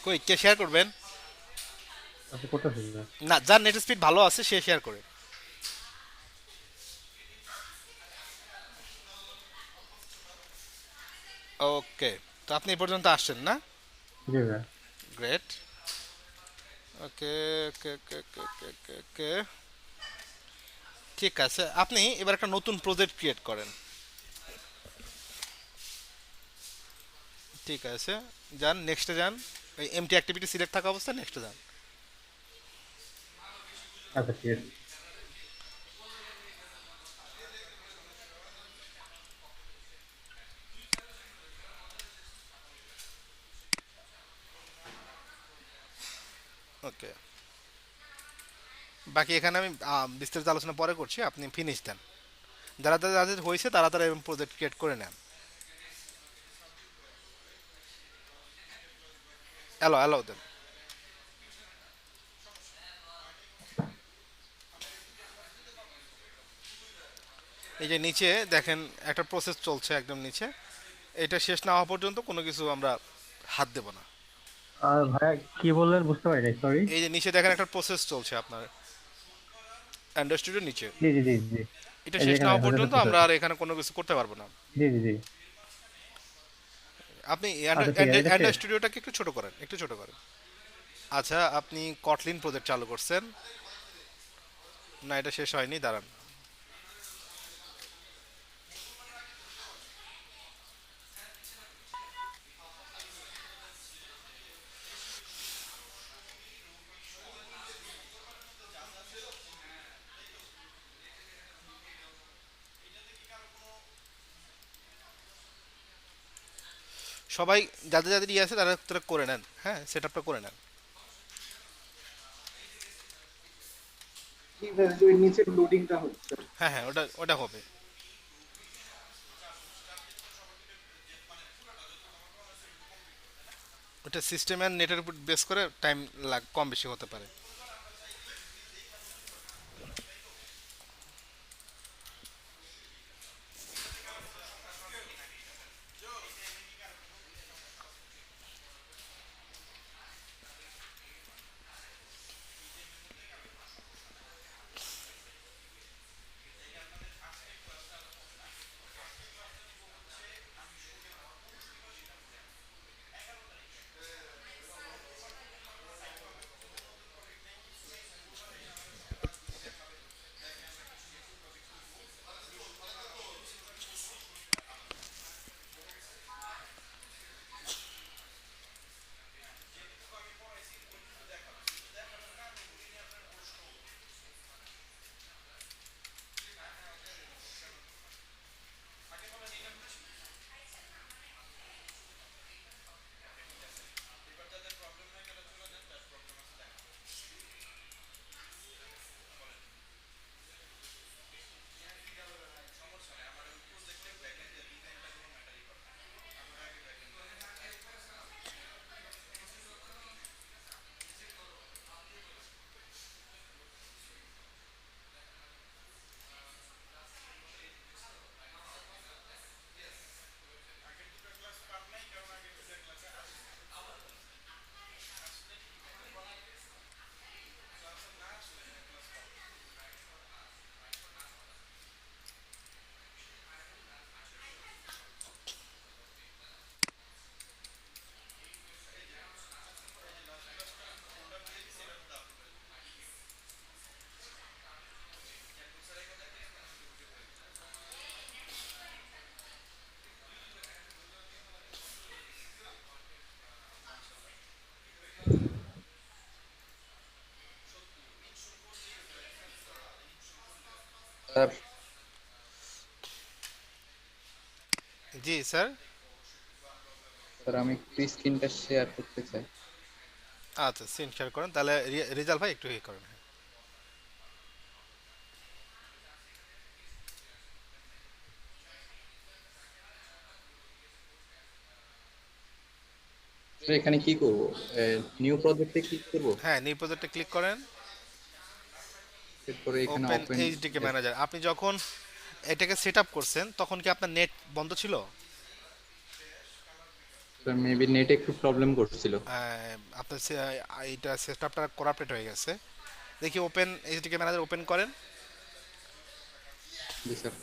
কই কে শেয়ার করবেন? আপনি করতেছেন না? না, যার নেট স্পিড ভালো আছে সে শেয়ার করে। ওকে, তো আপনি এই পর্যন্ত আসছেন না? জি ভাই। গ্রেট। ওকে ওকে ওকে ওকে ওকে ওকে ওকে। ঠিক আছে, আপনি এবার একটা নতুন প্রজেক্ট ক্রিয়েট করেন। ঠিক আছে, যান নেক্সটে যান। এই এমটি অ্যাক্টিভিটি সিলেক্ট থাকা অবস্থায় নেক্সটে যান। আচ্ছা ঠিক আছে। ওকে, বাকি এখানে আমি বিস্তারিত আলোচনা পরে করছি, আপনি ফিনিশ দেন। যারা যারা যাদের হয়েছে তারা তারা এরকম প্রজেক্ট ক্রিয়েট করে নেন। অ্যালো অ্যালো দেন। এই যে নিচে দেখেন একটা প্রসেস চলছে একদম নিচে। এটা শেষ না হওয়া পর্যন্ত কোনো কিছু আমরা হাত দেব না। আর ভাইয়া কি বললেন বুঝতে পারি নাই, সরি। এই যে নিচে দেখেন একটা প্রসেস চলছে আপনার অ্যান্ড্রয়েড স্টুডিওর নিচে। জি জি জি জি। এটা এই যে শেষ না এখানে হওয়া হাজারটা পর্যন্ত পিস আমরা আছে। আর এখানে কোনো কিছু করতে পারবো না। জি জি জি। আপনি আচ্ছা ঠিক আছে, এটা অ্যান্ড্রয়েড শেষ। স্টুডিওটাকে একটু ছোট করেন, একটু ছোট করেন। আচ্ছা, আপনি কটলিন প্রজেক্ট চালু করছেন। না, এটা শেষ হয়নি, দাঁড়ান। সবাই যাদের যাদের ইয়ে আছে তারা তারা করে নেন, হ্যাঁ সেট আপটা করে নেন। জি ভাই, ওই নিচের লোডিংটা হচ্ছে। হ্যাঁ হ্যাঁ, ওটা ওটা হবে। ওটা সিস্টেম অ্যান্ড নেটের উপর বেস করে টাইম কম বেশি হতে পারে। স্যার, জি স্যার। স্যার আমি একটু স্ক্রিনটা শেয়ার করতে চাই। আচ্ছা, সিন শেয়ার করেন তাহলে। রেজাল্ট ভাই একটু ইয়ে করেন। স্যার এখানে কি করব? নিউ প্রজেক্টে ক্লিক করব। হ্যাঁ, নিউ প্রজেক্টে ক্লিক করেন। এরপরে এখানে ওপেন ওপেন। এইচডিকে ম্যানেজার। আপনি যখন এটাকে সেট আপ করছেন তখন কি আপনার নেট বন্ধ ছিল? মেবি নেটে একটু প্রবলেম করছিল। আপনার এইটা সেটআপটা করাপ্টেড হয়ে গেছে। দেখি ওপেন এইচডিকে ম্যানেজার ওপেন করেন। জি স্যার।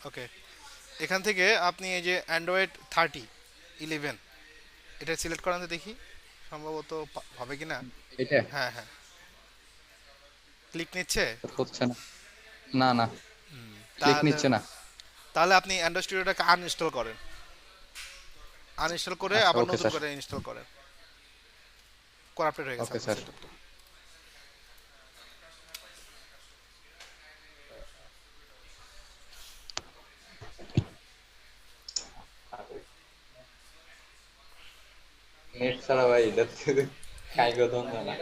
ওকে, এখান থেকে আপনি এই যে অ্যান্ড্রয়েড 30 11 এটা সিলেক্ট করান তো দেখি সম্ভবত হবে কি না। এটা হ্যাঁ হ্যাঁ, ক্লিক নিচ্ছে। হচ্ছে না। না না, ক্লিক তাহলে নিচ্ছে না। তাহলে আপনি অ্যান্ড্রয়েড স্টুডিওটাকে আনইনস্টল করেন, আনইনস্টল করে আচ্ছা আবার ওকে নতুন স্যার। করে ইনস্টল করেন। করাপ্টেড হয়ে গেছে ওকে আপনার স্যার। সেটআপটা। নেট ছাড়া ভাই এটা খাইগো ধন্দা না।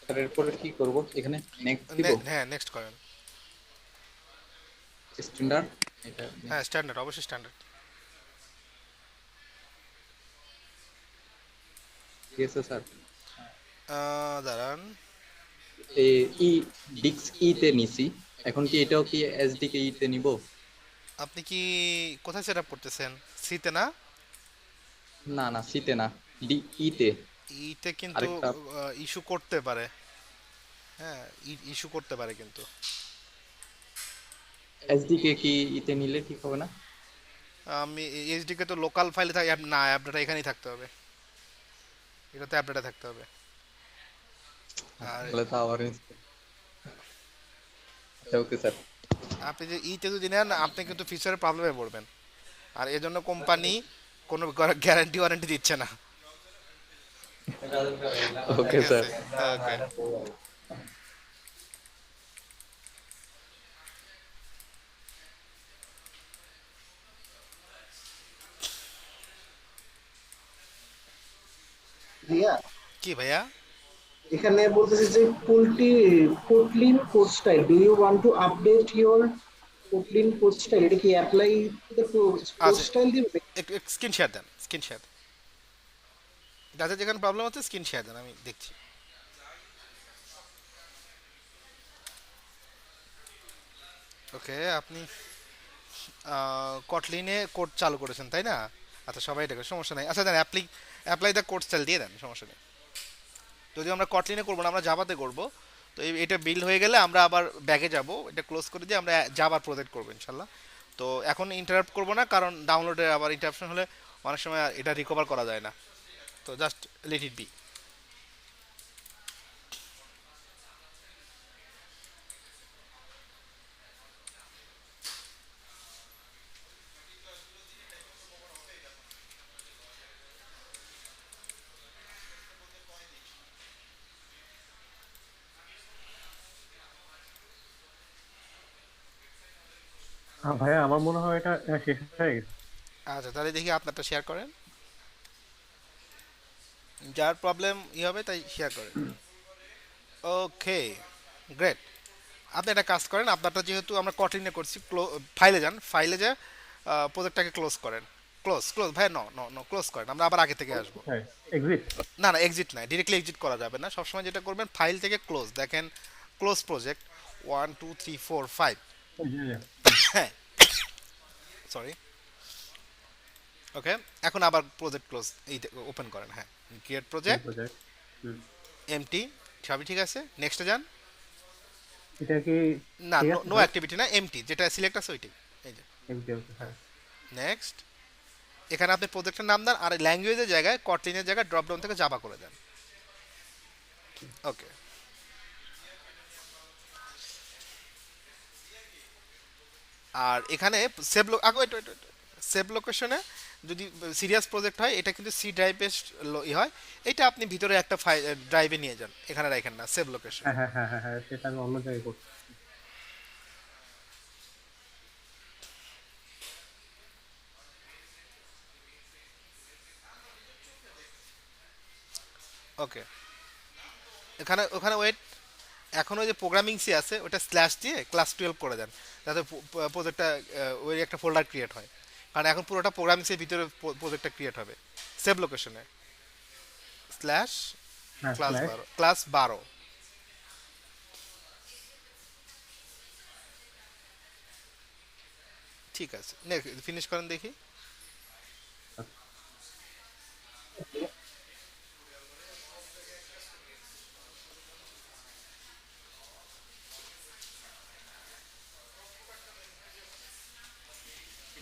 স্যার এরপরে কি করব এখানে? নেক্সট দিব? হ্যাঁ, নেক্সট করেন। স্ট্যান্ডার্ড এটা হ্যাঁ, next। স্ট্যান্ডার্ড, অবশ্যই স্ট্যান্ডার্ড। ঠিক আছে স্যার। দাঁড়ান। এ ই ডিক্স ই তে নিছি, এখন কি এটাও কি এসডি কে ই তে নিব? আপনি কি কোথায় সেট আপ করতেছেন? সিতে না? না না, সি তে না, ডি ই তে। ইতে কিন্তু আরেকটা ইস্যু করতে পারে। হ্যাঁ, ইস্যু করতে পারে কিন্তু। এসডি কে কি ই তে নিলে ঠিক হবে না? আমি এইচডিকে তো লোকাল ফাইলে থাকে না, অ্যাপ ডাটা এখানেই থাকতে হবে। এটাতে অ্যাপ ডাটা থাকতে হবে। আর তাহলে তো আবার আচ্ছা ওকে স্যার। আপনি যে ইতে যদি নেন আপনি কিন্তু ফিচারের প্রবলেমে পড়বেন, আর এজন্য কোম্পানি কোনো গ্যারান্টি ওয়ারেন্টি দিচ্ছে না। ওকে ঠিক স্যার। আছে, ওকে। ভাইয়া কি ভাইয়া? এখানে বলতেছে যে Kotlin code style, do you want to update your Kotlin code style, এটা কি অ্যাপ্লাই টু দ্য কোড আচ্ছা, স্টাইল দিবে? একটু স্ক্রিন শেয়ার দেন, স্ক্রিন শেয়ার। যাদের যেখানে প্রবলেম হচ্ছে স্ক্রিন শেয়ার দেন, আমি দেখছি। ওকে, আপনি কটলিনে কোড চালু করেছেন তাই না? আচ্ছা, সবাই এটা করে, সমস্যা নেই। আচ্ছা দেন, অ্যাপ্লাই দ্য কোড স্টাইল দিয়ে দেন, সমস্যা নেই। যদি আমরা কটলিনে করবো না, আমরা জাভাতে করব। তো এটা বিল্ড হয়ে গেলে আমরা আবার ব্যাগে যাব, এটা ক্লোজ করে দিয়ে আমরা জাভার প্রজেক্ট করবো ইনশাল্লাহ। তো এখন ইন্টারাপ্ট করবো না, কারণ ডাউনলোডে আবার ইন্টারাপশন হলে অনেক সময় এটা রিকভার করা যায় না। তো জাস্ট লেট ইট বি। ভাইয়া আমার মনে হয় এটা শেষ হয়ে গেছে। আচ্ছা, তাহলে দেখি আপনারটা শেয়ার করেন, যার প্রবলেম ই হবে তাই শেয়ার করেন। ওকে, গ্রেট। আপনি একটা কাজ করেন, আপনারটা যেহেতু আমরা কটলিনে করছি, ফাইলে যান, ফাইলে যা প্রজেক্টটাকে ক্লোজ করেন। ক্লোজ ক্লোজ ভাই, নো নো নো, ক্লোজ করেন, আমরা আবার আগে থেকে আসবো। হ্যাঁ, এক্সিট। না না, এক্সিট নাই, ডিরেক্টলি এক্সিট করা যাবে না। সবসময় যেটা করবেন, ফাইল থেকে ক্লোজ, দেখেন ক্লোজ প্রজেক্ট 1 2 3 4 5। হ্যাঁ, সরি। ওকে, এখন আবার প্রজেক্ট ক্লোজ এই ওপেন করেন, হ্যাঁ, ক্রিয়েট প্রজেক্ট, প্রজেক্ট। এমটি, সবই ঠিক আছে। নেক্সটে যান। এটা কি না, ঠিক নো আছে নো ভাই? অ্যাক্টিভিটি না, এমটি যেটা সিলেক্ট আছে ওইটাই। এই যে, এক্সিট, হ্যাঁ। নেক্সট। এখানে আপনি প্রজেক্টের নাম দেন, আর ল্যাঙ্গুয়েজের জায়গায় কটলিনের জায়গায় ড্রপ ডাউন থেকে জাভা করে দেন। ওকে, আর এখানে সেভ সেভ লোকেশনে যদি সিরিয়াস প্রজেক্ট হয়, এটা কিন্তু সি ড্রাইভ বেসড হয়। এটা আপনি ভিতরে একটা ড্রাইভে নিয়ে যান, এখানে রাখেন না সেভ লোকেশন। হ্যাঁ, হ্যাঁ, হ্যাঁ, হ্যাঁ, হ্যাঁ, সেটা আমি অন্য জায়গায় করছি। ওকে, এখানে ওখানে ওয়েট। এখন ওই যে প্রোগ্রামিং সি আছে, ওটা স্ল্যাশ দিয়ে ক্লাস 12 করে দেন, যাতে প্রজেক্টটা ওই একটা ফোল্ডার ক্রিয়েট হয়। কারণ এখন পুরোটা প্রোগ্রামিং সির ভিতরে প্রজেক্টটা ক্রিয়েট হবে। সেভ লোকেশনে স্ল্যাশ হ্যাঁ, ক্লাস স্ল্যাশ। 12, ক্লাস 12। ঠিক আছে, ফিনিশ করেন দেখি।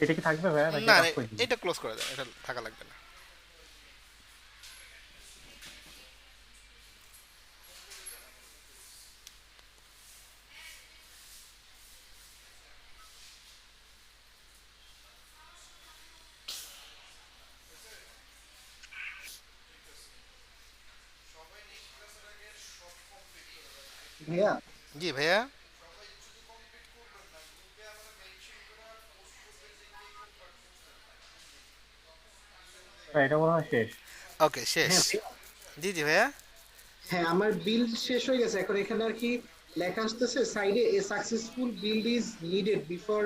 এটা কি থাকবে ভাইয়া নাকি না, অফ করে দিবি? এটা ক্লোজ করে দেন, এটা থাকা লাগবে না। ভাইয়া জি ভাইয়া। হ্যাঁ, এটা মনে হয় শেষ। ওকে, শেষ। হ্যাঁ ভাইয়া, জি জি ভাইয়া। হ্যাঁ আমার বিল্ড শেষ হয়ে গেছে। এখন এখানে আর কি লেখা আসতেছে সাইডে, a successful build is needed before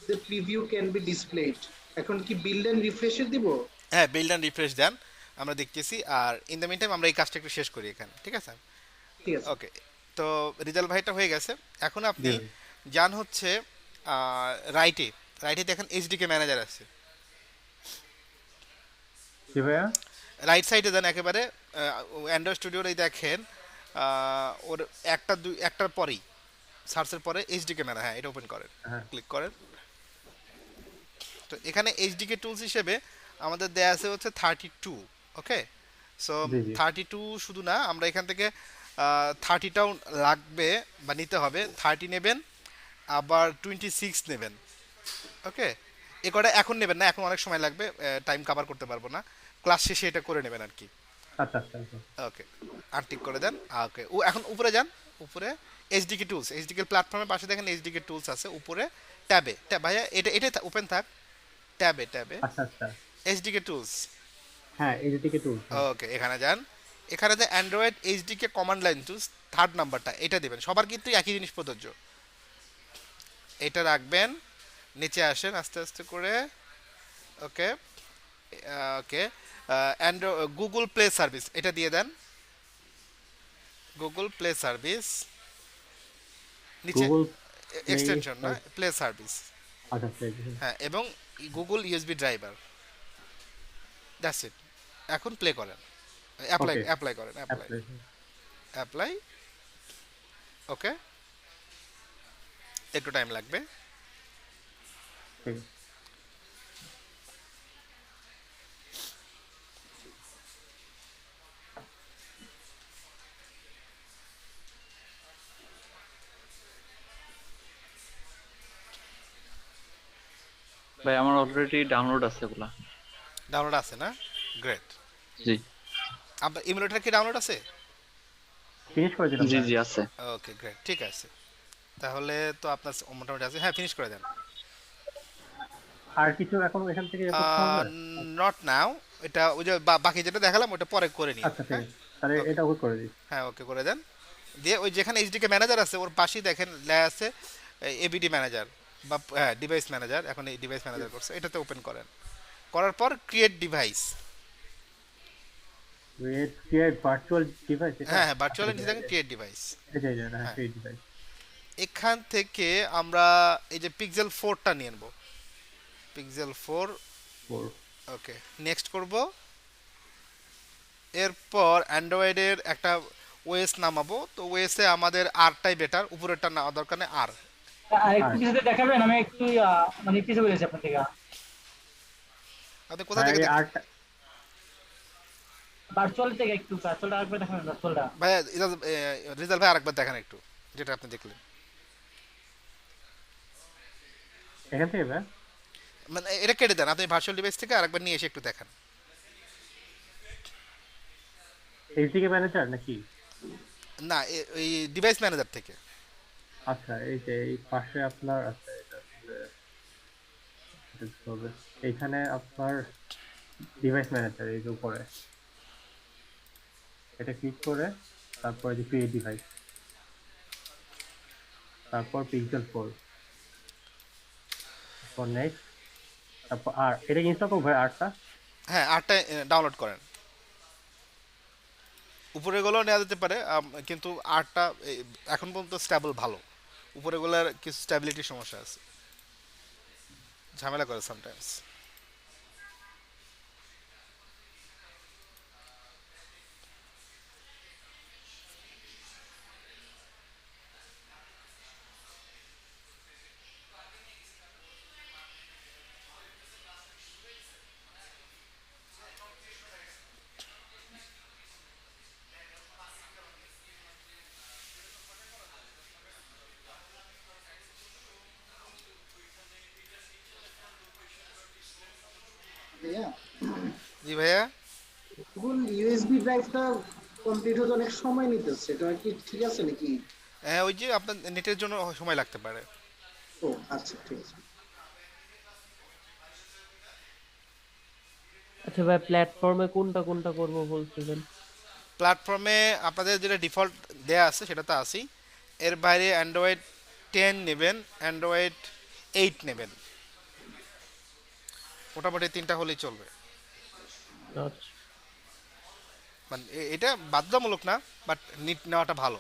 the preview can be displayed. এখন কি বিল্ড এন্ড রিফ্রেশ দিব? হ্যাঁ, বিল্ড অ্যান্ড রিফ্রেশ দেন, আমরা দেখতেছি। আর ইন দ্য মিন টাইম আমরা এই কাজটা একটু শেষ করি এখানে, ঠিক আছে? ঠিক আছে। ওকে, তো রিজাল্ট ভাইটা হয়ে গেছে। এখন জি আপনি ভাই। যান হচ্ছে রাইটে। রাইটে দেখেন এইচডিকে ম্যানেজার আছে। জি ভাইয়া। রাইট সাইডে যান একেবারে, অ্যান্ড্রয়েড স্টুডিওর এই দেখেন, ওর একটার পরেই, সার্চের পরে এইচডিকে ম্যানেজার, হ্যাঁ এটা ওপেন করেন, হ্যাঁ। ক্লিক করেন। তো এখানে এইচডিকে টুলস হিসেবে আমাদের দেয়া আছে হচ্ছে 32। ওকে, সো জি, জি। 32 শুধু না, আমরা এখান থেকে 30টাও লাগবে বা নিতে হবে। 30 নেবেন, আবার 26 নেবেন। ওকে, এ কটা এখন নেবেন না, এখন অনেক সময় লাগবে, টাইম কভার করতে পারবো না, ক্লাস শেষে এটা করে নেবেন আর কি। আচ্ছা আচ্ছা আচ্ছা। ওকে, আনটিক করে দেন। ওকে, ও এখন উপরে যান, উপরে এইচডিকে টুলস, এইচডিকে প্ল্যাটফর্মের পাশে দেখেন এইচডিকে টুলস আছে উপরে, ট্যাবে ট্যাব ভাইয়া, এটা ওপেন থাক, ট্যাবে ট্যাবে আচ্ছা আচ্ছা। HDK tools. হ্যাঁ এই দিকে টুল। ওকে, এখানে যান, এখানে যে Android HDK command line tools, third নাম্বারটা এটা দিবেন, সবার কিন্তু একই জিনিস প্রযোজ্য। এটা রাখবেন, নিচে আসেন আস্তে আস্তে করে। ওকে, ওকে, গুগল প্লে সার্ভিস এটা দিয়ে দেন, গুগল প্লে সার্ভিস, নিচে গুগল প্লে। এক্সটেনশন না, প্লে সার্ভিস। আচ্ছা প্লে। হ্যাঁ, এবং Google USB driver, that's it. এখন প্লে করেন, অ্যাপ্লাই ওকে। অ্যাপ্লাই করেন, অ্যাপ্লাই অ্যাপ্লাই। ওকে, একটু টাইম লাগবে। ভাই আমার অলরেডি ডাউনলোড আছে ওগুলা। ডাউনলোড আছে না? গ্রেট। জি আপনার ইমুলেটর কি ডাউনলোড আছে? ফিনিশ করে দিলাম জি ভাই। জি আছে। ওকে গ্রেট, ঠিক আছে, তাহলে তো আপনার মোটামুটি আছে। হ্যাঁ, ফিনিশ করে দেন। আর কিছু এখন এখান থেকে করতে হবে? নট নাও, এটা ওই যে বাকি যেটা দেখালাম ওটা পরে করে নিও। আচ্ছা ঠিক হ্যাঁ, আছে, তাহলে ওকে, এটা ওকে করে দিই। হ্যাঁ ওকে করে দেন। দিয়ে ওই যেখানে এইচডিকে ম্যানেজার আছে ওর পাশেই দেখেন লেখা আছে এবিডি ম্যানেজার, বা হ্যাঁ ডিভাইস ম্যানেজার, এখন এই ডিভাইস ম্যানেজার করছে, এটাতে ওপেন করেন। করার পর create device. Create virtual device এটা। হ্যাঁ হ্যাঁ, ভার্চুয়াল এন্টিটি দেখেন ক্রিয়েট ডিভাইস। এটা এটা হ্যাঁ হ্যাঁ, ক্রিয়েট ডিভাইস। এখান থেকে আমরা এই যে পিক্সেল 4টা নিয়ে নেব, পিক্সেল 4। ফোর। ওকে, নেক্সট করব। এরপর অ্যান্ড্রয়েডের একটা ওএস নামাবো, তো ওএসে আমাদের আরটাই বেটার, উপরেরটা না দরকার নেই আর। আর একটু আর পিছনে দেখাবেন, আমি একটু মানে পিছু বলেছি আপনার থেকে। আপনি কোথা ভাই থেকে এই দেখছেন? আর্টটা ভার্চুয়াল থেকে একটু ভার্চুয়ালটা আরেকবার দেখাবেন, ভার্চুয়ালটা। ভাইয়া রিজাল্ট ভাই আরেকবার দেখান একটু, যেটা আপনি দেখলেন। এখান থেকে ভাই। মানে এটা কেটে দেন, আপনি ভার্চুয়াল ডিভাইস থেকে আরেকবার নিয়ে এসে একটু দেখান। এইচডিকে ম্যানেজার নাকি? না, এই ডিভাইস ম্যানেজার থেকে। আচ্ছা এই যে এই পাশে আপনার আছে এটা আসলে এটা দিতে হবে। এইখানে আপনার ডিভাইস ম্যানেজার এই যে উপরে এটা ক্লিক করে তারপর এই যে ক্রিয়েট ডিভাইস, তারপর পিক্সেল 4, তারপর নেক্সট, তারপর আর এটা ইনস্টল করবো ভাই আর্টটা। হ্যাঁ, আরটা ডাউনলোড করেন। উপরেগুলো নেওয়া যেতে পারে, কিন্তু আরটা এখন পর্যন্ত স্টেবল ভালো, উপরেগুলোর কিছু স্টেবিলিটির সমস্যা আছে, ঝামেলা করে সামটাইমস। ভাইয়া, জি ভাইয়া। গুগল ইউএসবি ড্রাইভটা কমপ্লিট হতে অনেক সময় নিতেছে, এটা কি ঠিক আছে নাকি? হ্যাঁ, ওই যে আপনার নেটের জন্য সময় লাগতে পারে। ও আচ্ছা ঠিক আছে। আচ্ছা ভাই, প্ল্যাটফর্মে কোনটা কোনটা করবো বলছিলেন? প্ল্যাটফর্মে আপনাদের যেটা ডিফল্ট দেয়া আছে সেটা তো আছেই, এর বাইরে অ্যান্ড্রয়েড 10 নেবেন, অ্যান্ড্রয়েড 8 নেবেন, মোটামুটি তিনটা হলেই চলবে। আচ্ছা। মানে এটা বাধ্যতামূলক না, বাট নিট নেওয়াটা ভালো।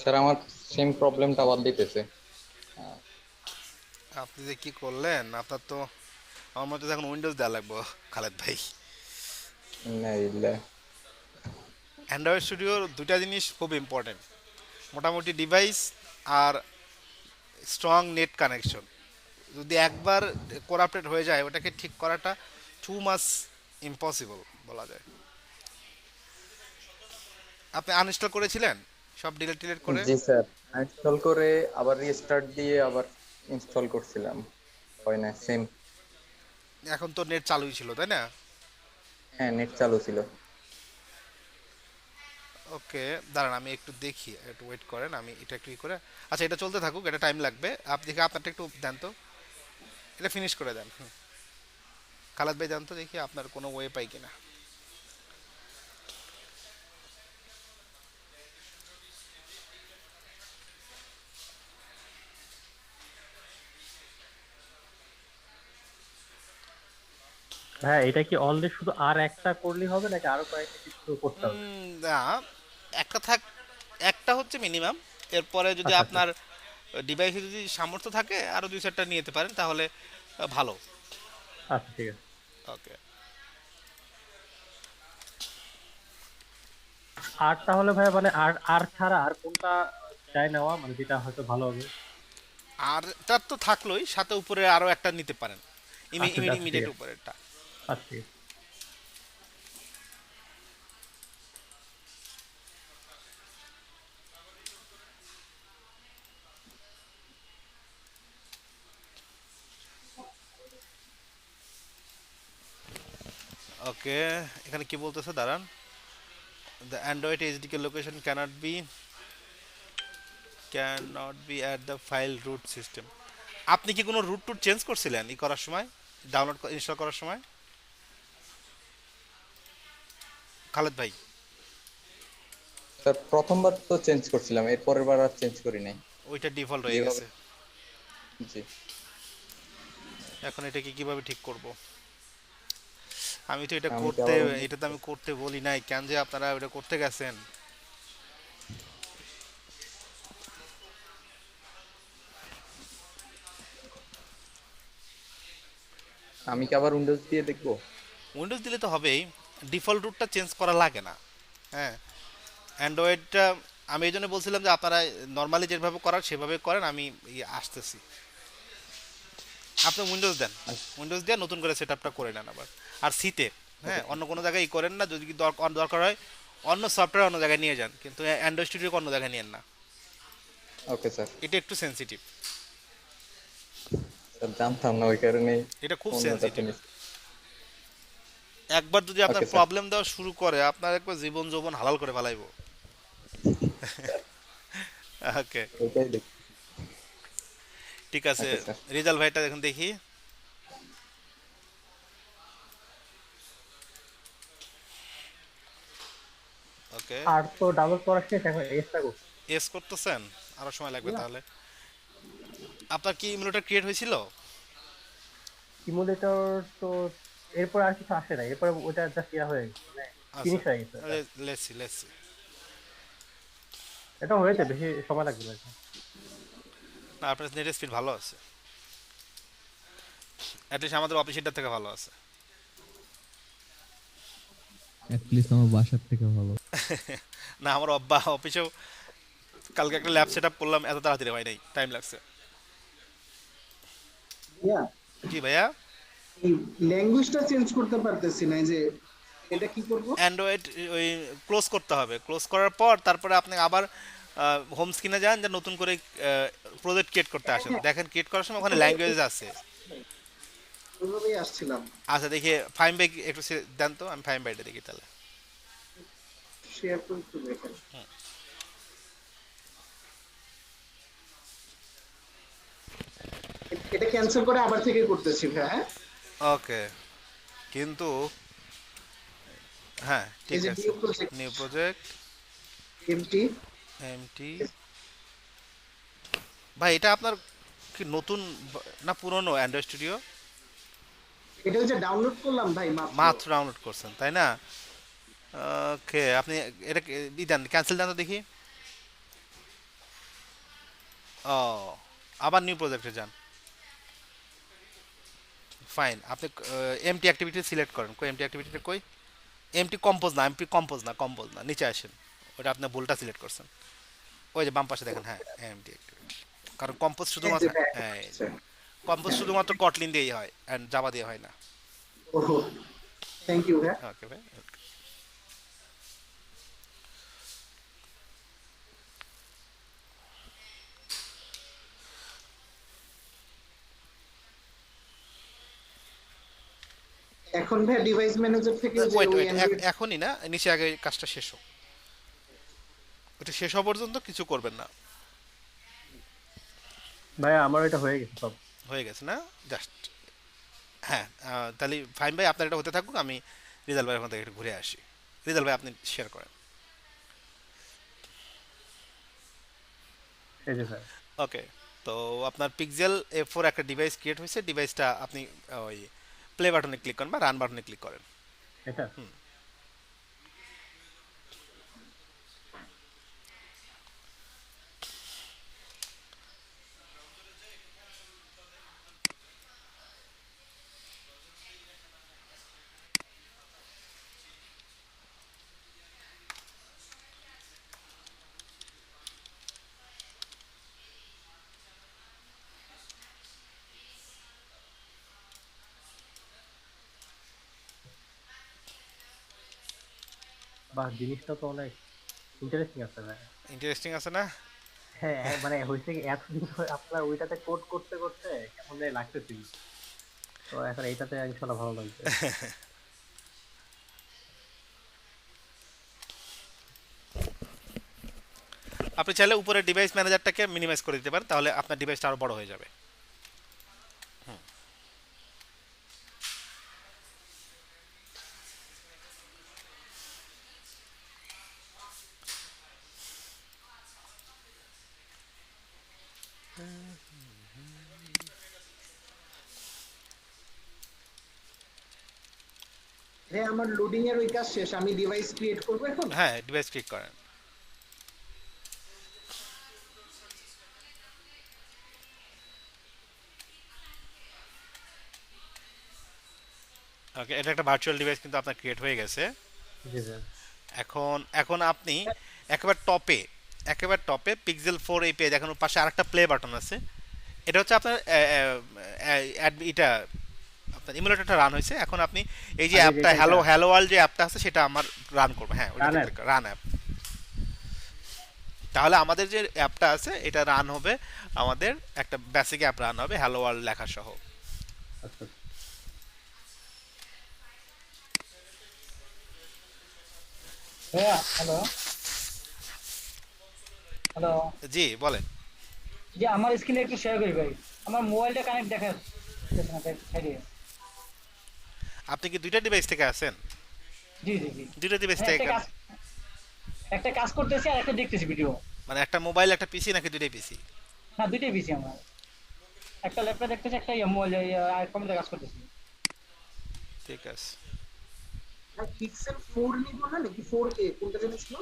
স্যার আমার সেম প্রবলেমটা আবার দিতেছে। আপনি যে কি করলেন, আপনার তো আমার মতে এখন উইন্ডোজ দেওয়া লাগবে খালেদ ভাই। না ইল্লা। অ্যান্ড্রয়েড স্টুডিওর দুইটা জিনিস খুব ইম্পর্টেন্ট, মোটামুটি ডিভাইস আর স্ট্রং নেট কানেকশন। যদি একবার করাপ্টেড হয়ে যায় ওটাকে ঠিক করাটা টু মাচ ইম্পসিবল বলা যায়। আপনি আনইনস্টল করেছিলেন সব ডিলিট টিলিট করে? জি স্যার, ইনস্টল করে আবার রিস্টার্ট দিয়ে আবার ইনস্টল করছিলাম, হয় না সেম। এখন তো নেট চালুই ছিল তাই না? হ্যাঁ, নেট চালু ছিল। ওকে, দাঁড়ান আমি একটু দেখি, একটু ওয়েট করেন, আমি এটা একটু ই করে। আচ্ছা এটা চলতে থাকুক, এটা টাইম লাগবে। আপনি দেখি আপনারটা একটু দেন তো, এটা ফিনিশ করে দেন। খালাদ ভাই দেন তো দেখি আপনার কোনো ওয়ে পাই কিনা। হ্যাঁ, এটা কি অলরেডি শুধু আর একটা করলেই হবে নাকি আরো কয়েকটা কিছু করতে হবে? না, একটা থাক, একটা হচ্ছে মিনিমাম। এরপরে যদি আচ্ছা আচ্ছা আপনার ডিভাইসে যদি সামর্থ্য থাকে আরও দুই চারটা নিয়ে যেতে পারেন তাহলে ভালো। আচ্ছা ঠিক আছে। ওকে, আর তাহলে ভাই মানে আর আর ছাড়া আর কোনটা চাই নেওয়া, মানে যেটা হয়তো ভালো হবে? আর তার তো থাকলোই, সাথে উপরে আরও একটা নিতে পারেন, আচ্ছা আচ্ছা ঠিক ইমিডিয়েট আছে। উপরেরটা। আচ্ছা ঠিক আছে। ওকে, এখানে কি বলতেছে দাঁড়ান, the Android HDK location cannot be at the file root system. আপনি কি কোনো রুট টুট চেঞ্জ করছিলেন ই করার সময়, ডাউনলোড ইনস্টল করার সময় খালেদ ভাই? স্যার প্রথমবার তো চেঞ্জ করছিলাম, এর পরের বার আর চেঞ্জ করি নাই। ওইটা ডিফল্ট হয়ে যেভাবে, গেছে। জি। এখন এটাকে কিভাবে ঠিক করব? আমি তো এটা আমি কি করতে, আবার এটা তো আমি করতে বলি নাই, কেন যে আপনারা ওটা করতে গেছেন। আমি কি আবার উইন্ডোজ দিয়ে দেখবো? উইন্ডোজ দিলে তো হবেই, ডিফল্ট রুটটা চেঞ্জ করা লাগে না। হ্যাঁ, অ্যান্ড্রয়েডটা আমি এই জন্য বলছিলাম যে আপনারা নর্মালি যেভাবে করার সেভাবে করেন, আমি আসতেছি। আপনি উইন্ডোজ দেন, উইন্ডোজ দিয়ে নতুন করে সেট আপটা করে নেন আবার। আর সিতে, হ্যাঁ, অন্য কোনো জায়গায় ই করেন না, যদি কি দরকার হয় অন্য সফটওয়্যার অন্য জায়গায় নিয়ে যান, কিন্তু অ্যান্ড্রয়েড স্টুডিওকে অন্য জায়গায় নিয়েন না, ওকে স্যার। এটা একটু সেন্সিটিভ। স্যার জানতাম না, ওই কারণেই এটা খুব অন্যটাতে সেন্সিটিভ। নিচ্ছি। একবার যদি আপনার ওকে স্যার। প্রবলেম দেওয়া শুরু করে আপনার একবার জীবন যৌবন হালাল করে ফেলাইবো। ওকে, ওইটাই দেখ। ঠিক আছে। Okay sir. রেজাল্ট ভাইটা এখন দেখি। ওকে, আর তো ডাউনলোড করা শেষ, এখন এক্সট্রা করতে এস করতেছেন, আরো সময় লাগবে তাহলে। আপনার কি ইমুলেটর ক্রিয়েট হয়েছিল? সিমুলেটর তো এরপর আর কিছু আসে না, এরপর ওটা জাস্ট ইয়া হয়ে গেছে, মানে আচ্ছা, ফিনিশ হয়ে গেছে ওটা। Let's see let's see. এটা হয়েছে, বেশি সময় লাগবে না এটা। না, আপনার নেট স্পিড ভালো আছে, অ্যাটলিস্ট আমাদের অফিসেরটা থেকে ভালো আছে। অ্যাটলিস্ট আমার বাসার থেকে ভালো। না, আমার অফিসেও কালকে একটা ল্যাব সেট আপ করলাম, এত তাড়াতাড়ি হয় নাই, টাইম লাগছে। ইয়া, জি ভাইয়া। এই ল্যাঙ্গুয়েজটা চেঞ্জ করতে পারতেছি না, এই যে এটা কি করব? অ্যান্ড্রয়েড ওই ক্লোজ করতে হবে, ক্লোজ করার পর তারপরে আপনি আবার হোম স্ক্রিনে যান, যে নতুন করে প্রজেক্ট ক্রিয়েট করতে আসেন, দেখেন ক্রিয়েট করার সময় ওখানে ল্যাঙ্গুয়েজ আছে। ওইভাবেই আসছিলাম। আচ্ছা দেখি ফাইম বাই একটু দেন তো, আমি ফাইম বাইটা দেখি তাহলে। শেয়ার করে একটু দেখেন। এটা ক্যান্সেল করে আবার থেকে করতেছি ভাই, হ্যাঁ? ওকে, কিন্তু হ্যাঁ এই ঠিক যে আছে। New project, new project, empty. Empty. ভাই এটা আপনার কি নতুন না পুরনো অ্যান্ড্রয়েড স্টুডিও? এটা যে ডাউনলোড করলাম ভাই মাত্র। মাত্র ডাউনলোড করছেন তাই না? ওকে, আপনি এটা দেন, ক্যান্সেল দেন তো দেখি। ও, আবার নিউ প্রজেক্টে যান। ফাইন, আপনি এমটি অ্যাক্টিভিটি সিলেক্ট করেন। কই এমটি অ্যাক্টিভিটিটা কই? এমটি কম্পোজ না, এমটি কম্পোজ না, কম্পোজ না, নিচে আসেন। ওটা আপনি ভুলটা সিলেক্ট করছেন। ওই যে বাম পাশে দেখেন, হ্যাঁ এমটি অ্যাক্টিভিটি। কারণ কম্পোজ এই শুধুমাত্র, যে ভাই, এখন হ্যাঁ আসছে। কম্পোজ শুধুমাত্র কটলিন দিয়েই হয়, অ্যান্ড জাভা দিয়ে হয় না। ওহো, থ্যাংক ইউ ভাই। ওকে ভাই। এখন ভাই ডিভাইস ম্যানেজার থেকে যে ওয়েট ওই ওয়েট, অ্যান্ড্রয়েড এখনই না, নিচে আগে কাজটা শেষ হোক। ওটা শেষ হওয়া পর্যন্ত কিছু করবেন না। ভাইয়া আমার এটা হয়ে গেছে সব। হয়ে গেছে না? জাস্ট, হ্যাঁ তাহলে ফাইন ভাই, আপনার এটা হতে থাকুক, আমি রিজাল ভাই ওখান থেকে একটু ঘুরে আসি। রিজাল ভাই আপনি শেয়ার করেন। এই যে ভাই, ওকে, তো আপনার পিক্সেল F4 একটা ডিভাইস ক্রিয়েট হয়েছে। ডিভাইসটা আপনি ওই প্লে বাটনে ক্লিক করেন বা রান বাটনে ক্লিক করেন। এটা বাহ, জিনিসটা তো অনেক ইন্টারেস্টিং আছে ভাই। ইন্টারেস্টিং আছে না? হ্যাঁ, মানে হয়েছে কি এতদিন ধরে আপনার ওইটাতে কোড করতে করতে কেমন জানি লাগতেছিল, তো এখন এইটাতে ইনশাল্লাহ ভালো লাগবে। আপনি চাইলে উপরে ডিভাইস ম্যানেজারটাকে মিনিমাইজ করে দিতে পারেন, তাহলে আপনার ডিভাইসটা আরো বড় হয়ে যাবে। হ্যাঁ, আমার লোডিং এর ওই কাজ শেষ, আমি ডিভাইস ক্রিয়েট করব এখন। হ্যাঁ, ডিভাইস ক্লিক করেন। ওকে, এটা একটা ভার্চুয়াল ডিভাইস কিন্তু আপনার ক্রিয়েট হয়ে গেছে। জি স্যার। এখন এখন আপনি একেবারে টপে পিক্সেল 4 এই পেজ, এখন ওর পাশে আরেকটা প্লে বাটন আছে। এটা হচ্ছে আপনার এটা আপনার ইমুলেটরটা রান হয়েছে। এখন আপনি এই যে আর এই যে অ্যাপটা এটা- হ্যালো হ্যালো ওয়ার্ল্ড যে অ্যাপটা আছে সেটা আমার রান করবে। হ্যাঁ, ওটা Run app? Run app. তাহলে আমাদের যে অ্যাপটা আছে এটা রান হবে, আমাদের একটা বেসিক অ্যাপ রান হবে হ্যালো ওয়ার্ল্ড লেখা সহ। আচ্ছা, ভাইয়া হ্যালো হ্যালো, জি বলেন। যে আমার স্ক্রিনে একটু শেয়ার করি ভাই, আমার মোবাইলটা কানেক্ট দেখা যাচ্ছে না সাইডে। আপনি কি দুইটা ডিভাইস থেকে আছেন? জি জি জি, দুইটা ডিভাইস হ্যাঁ, থেকে একটা কাজ করতেছি আর একটা দেখতেছি ভিডিও। মানে একটা মোবাইল একটা পিসি নাকি দুইটাই পিসি? না, দুইটাই পিসি আমার, একটা ল্যাপটপ দেখতেছি, একটা মোবাইল আর কম্পিউটার কাজ করতেছি। ঠিক আছে, আর পিক্সেল 4 নিব না নাকি 4a, কোনটা জানিস না?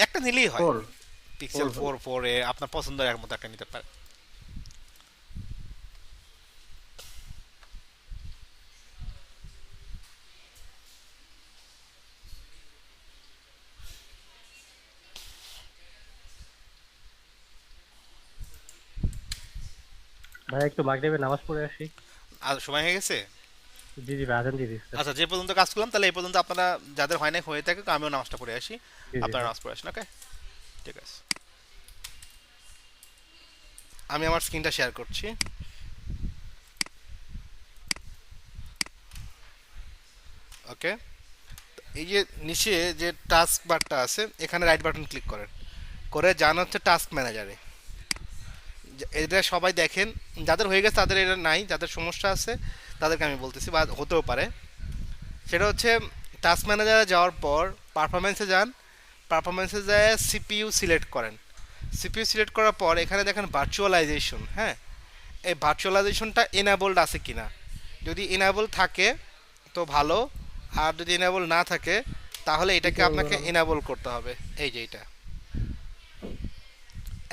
একটা নিলেই হয়। 4 পিক্সেল 4 এ আপনার পছন্দের মতো একটা নিতে পারেন। ভাই একটু মাগরিবের নামাজ পড়ে আসি। আর সময় হয়ে গেছে। জি জি ভাই, আজান দিয়ে দিচ্ছে। আচ্ছা, যে পর্যন্ত কাজ করলাম তাহলে এই পর্যন্ত আপনারা যাদের হয় নাই হয়ে থাকে, আমিও নামাজটা পড়ে আসি, জি, জি, আপনারা জি। নামাজ পড়ে আসেন। ওকে, ঠিক আছে। আমি আমার স্ক্রিনটা শেয়ার করছি। ওকে, এই যে নিচে যে টাস্ক বারটা আছে এখানে রাইট বাটন ক্লিক করেন, করে যান হচ্ছে টাস্ক ম্যানেজারে। এটা সবাই দেখেন, যাদের হয়ে গেছে তাদের এটা নাই, যাদের সমস্যা আছে তাদেরকে আমি বলতেছি, বা হতেও পারে। সেটা হচ্ছে টাস্ক ম্যানেজারে যাওয়ার পর পারফরমেন্সে যান, পারফরমেন্সে যায় সিপিইউ সিলেক্ট করেন। সিপিইউ সিলেক্ট করার পর এখানে দেখেন ভার্চুয়ালাইজেশন। হ্যাঁ, এই ভার্চুয়ালাইজেশনটা এনাবলড আছে কিনা, যদি এনাবল থাকে তো ভালো, আর যদি এনাবল না থাকে তাহলে এটাকে আপনাকে এনাবল করতে হবে। এই যে এটা,